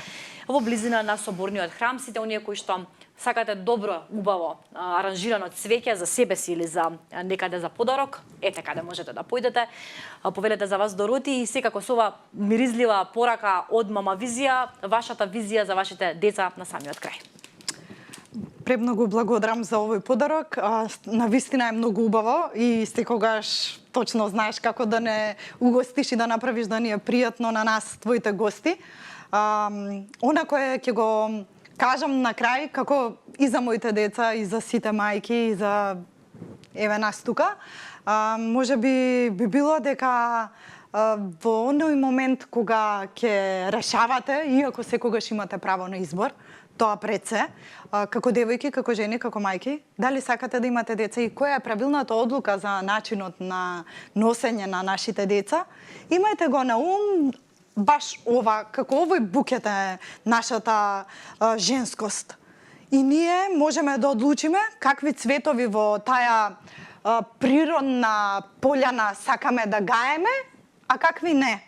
во близина на Соборниот храм. Сите оние кои што сакате добро, убаво аранжирано цвеќе за себе си или за некаде за подарок, ете каде можете да појдете. Повелете за вас Дороти и секако со ова миризлива порака од Мама Визија, вашата визија за вашите деца на самиот крај. Премногу благодарам за овој подарок. Навистина е многу убаво и секогаш точно знаеш како да не угостиш и да направиш да ни е пријатно на нас, твоите гости. Она кое ќе го кажам на крај, како и за моите деца, и за сите мајки, и за еве нас тука, може би било дека во оној момент кога ќе решавате, иако секогаш имате право на избор, тоа пред се, како девојки, како жени, како мајки, дали сакате да имате деца и која е правилната одлука за начинот на носење на нашите деца, имајте го на ум баш ова, како овој букет е нашата женскост. И ние можеме да одлучиме какви цветови во таа природна пољана сакаме да гаеме, а какви не.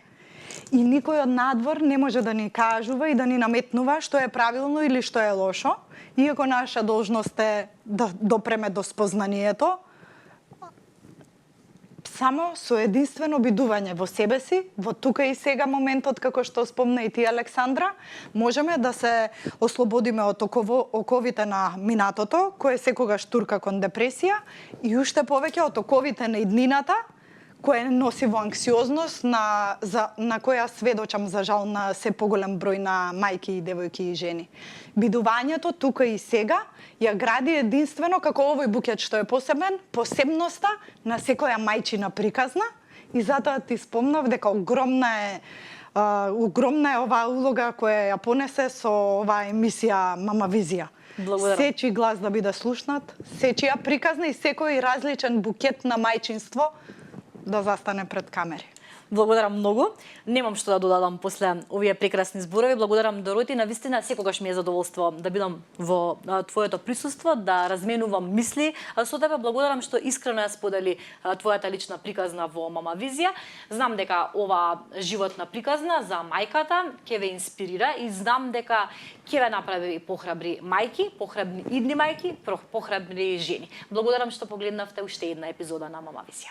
И никој од надвор не може да ни кажува и да ни наметнува што е правилно или што е лошо, иако наша должност е да допреме до спознанието, само со единствено бидување во себе си, во тука и сега моментот, како што спомна и ти, Александра, можеме да се ослободиме од оковите на минатото, кое секогаш турка кон депресија, и уште повеќе од оковите на иднината, кое носи во анксиозност на која сведочам за жал на се поголем број на мајки и девојки и жени. Бидувањето тука и сега ја гради единствено како овој букет што е посебен, посебноста на секоја мајчина приказна и затоа ти спомнав дека огромна е оваа улога која ја понесе со оваа емисија Мама Визија. Благодарам. Сечи глас да биде слушнат, сечија приказна и секој различен букет на мајчинство да застане пред камери. Благодарам многу. Немам што да додадам после овие прекрасни зборови. Благодарам Дороти, навистина секогаш ми е задоволство да бидам во твоето присуство, да разменувам мисли со тебе. Благодарам што искрено ја сподели твојата лична приказна во Мама Визија. Знам дека ова животна приказна за мајката ќе ве инспирира и знам дека ќе ве направи похрабри мајки, похрабни идни мајки, похрабри жени. Благодарам што погледнавте уште една епизода на Мама Визија.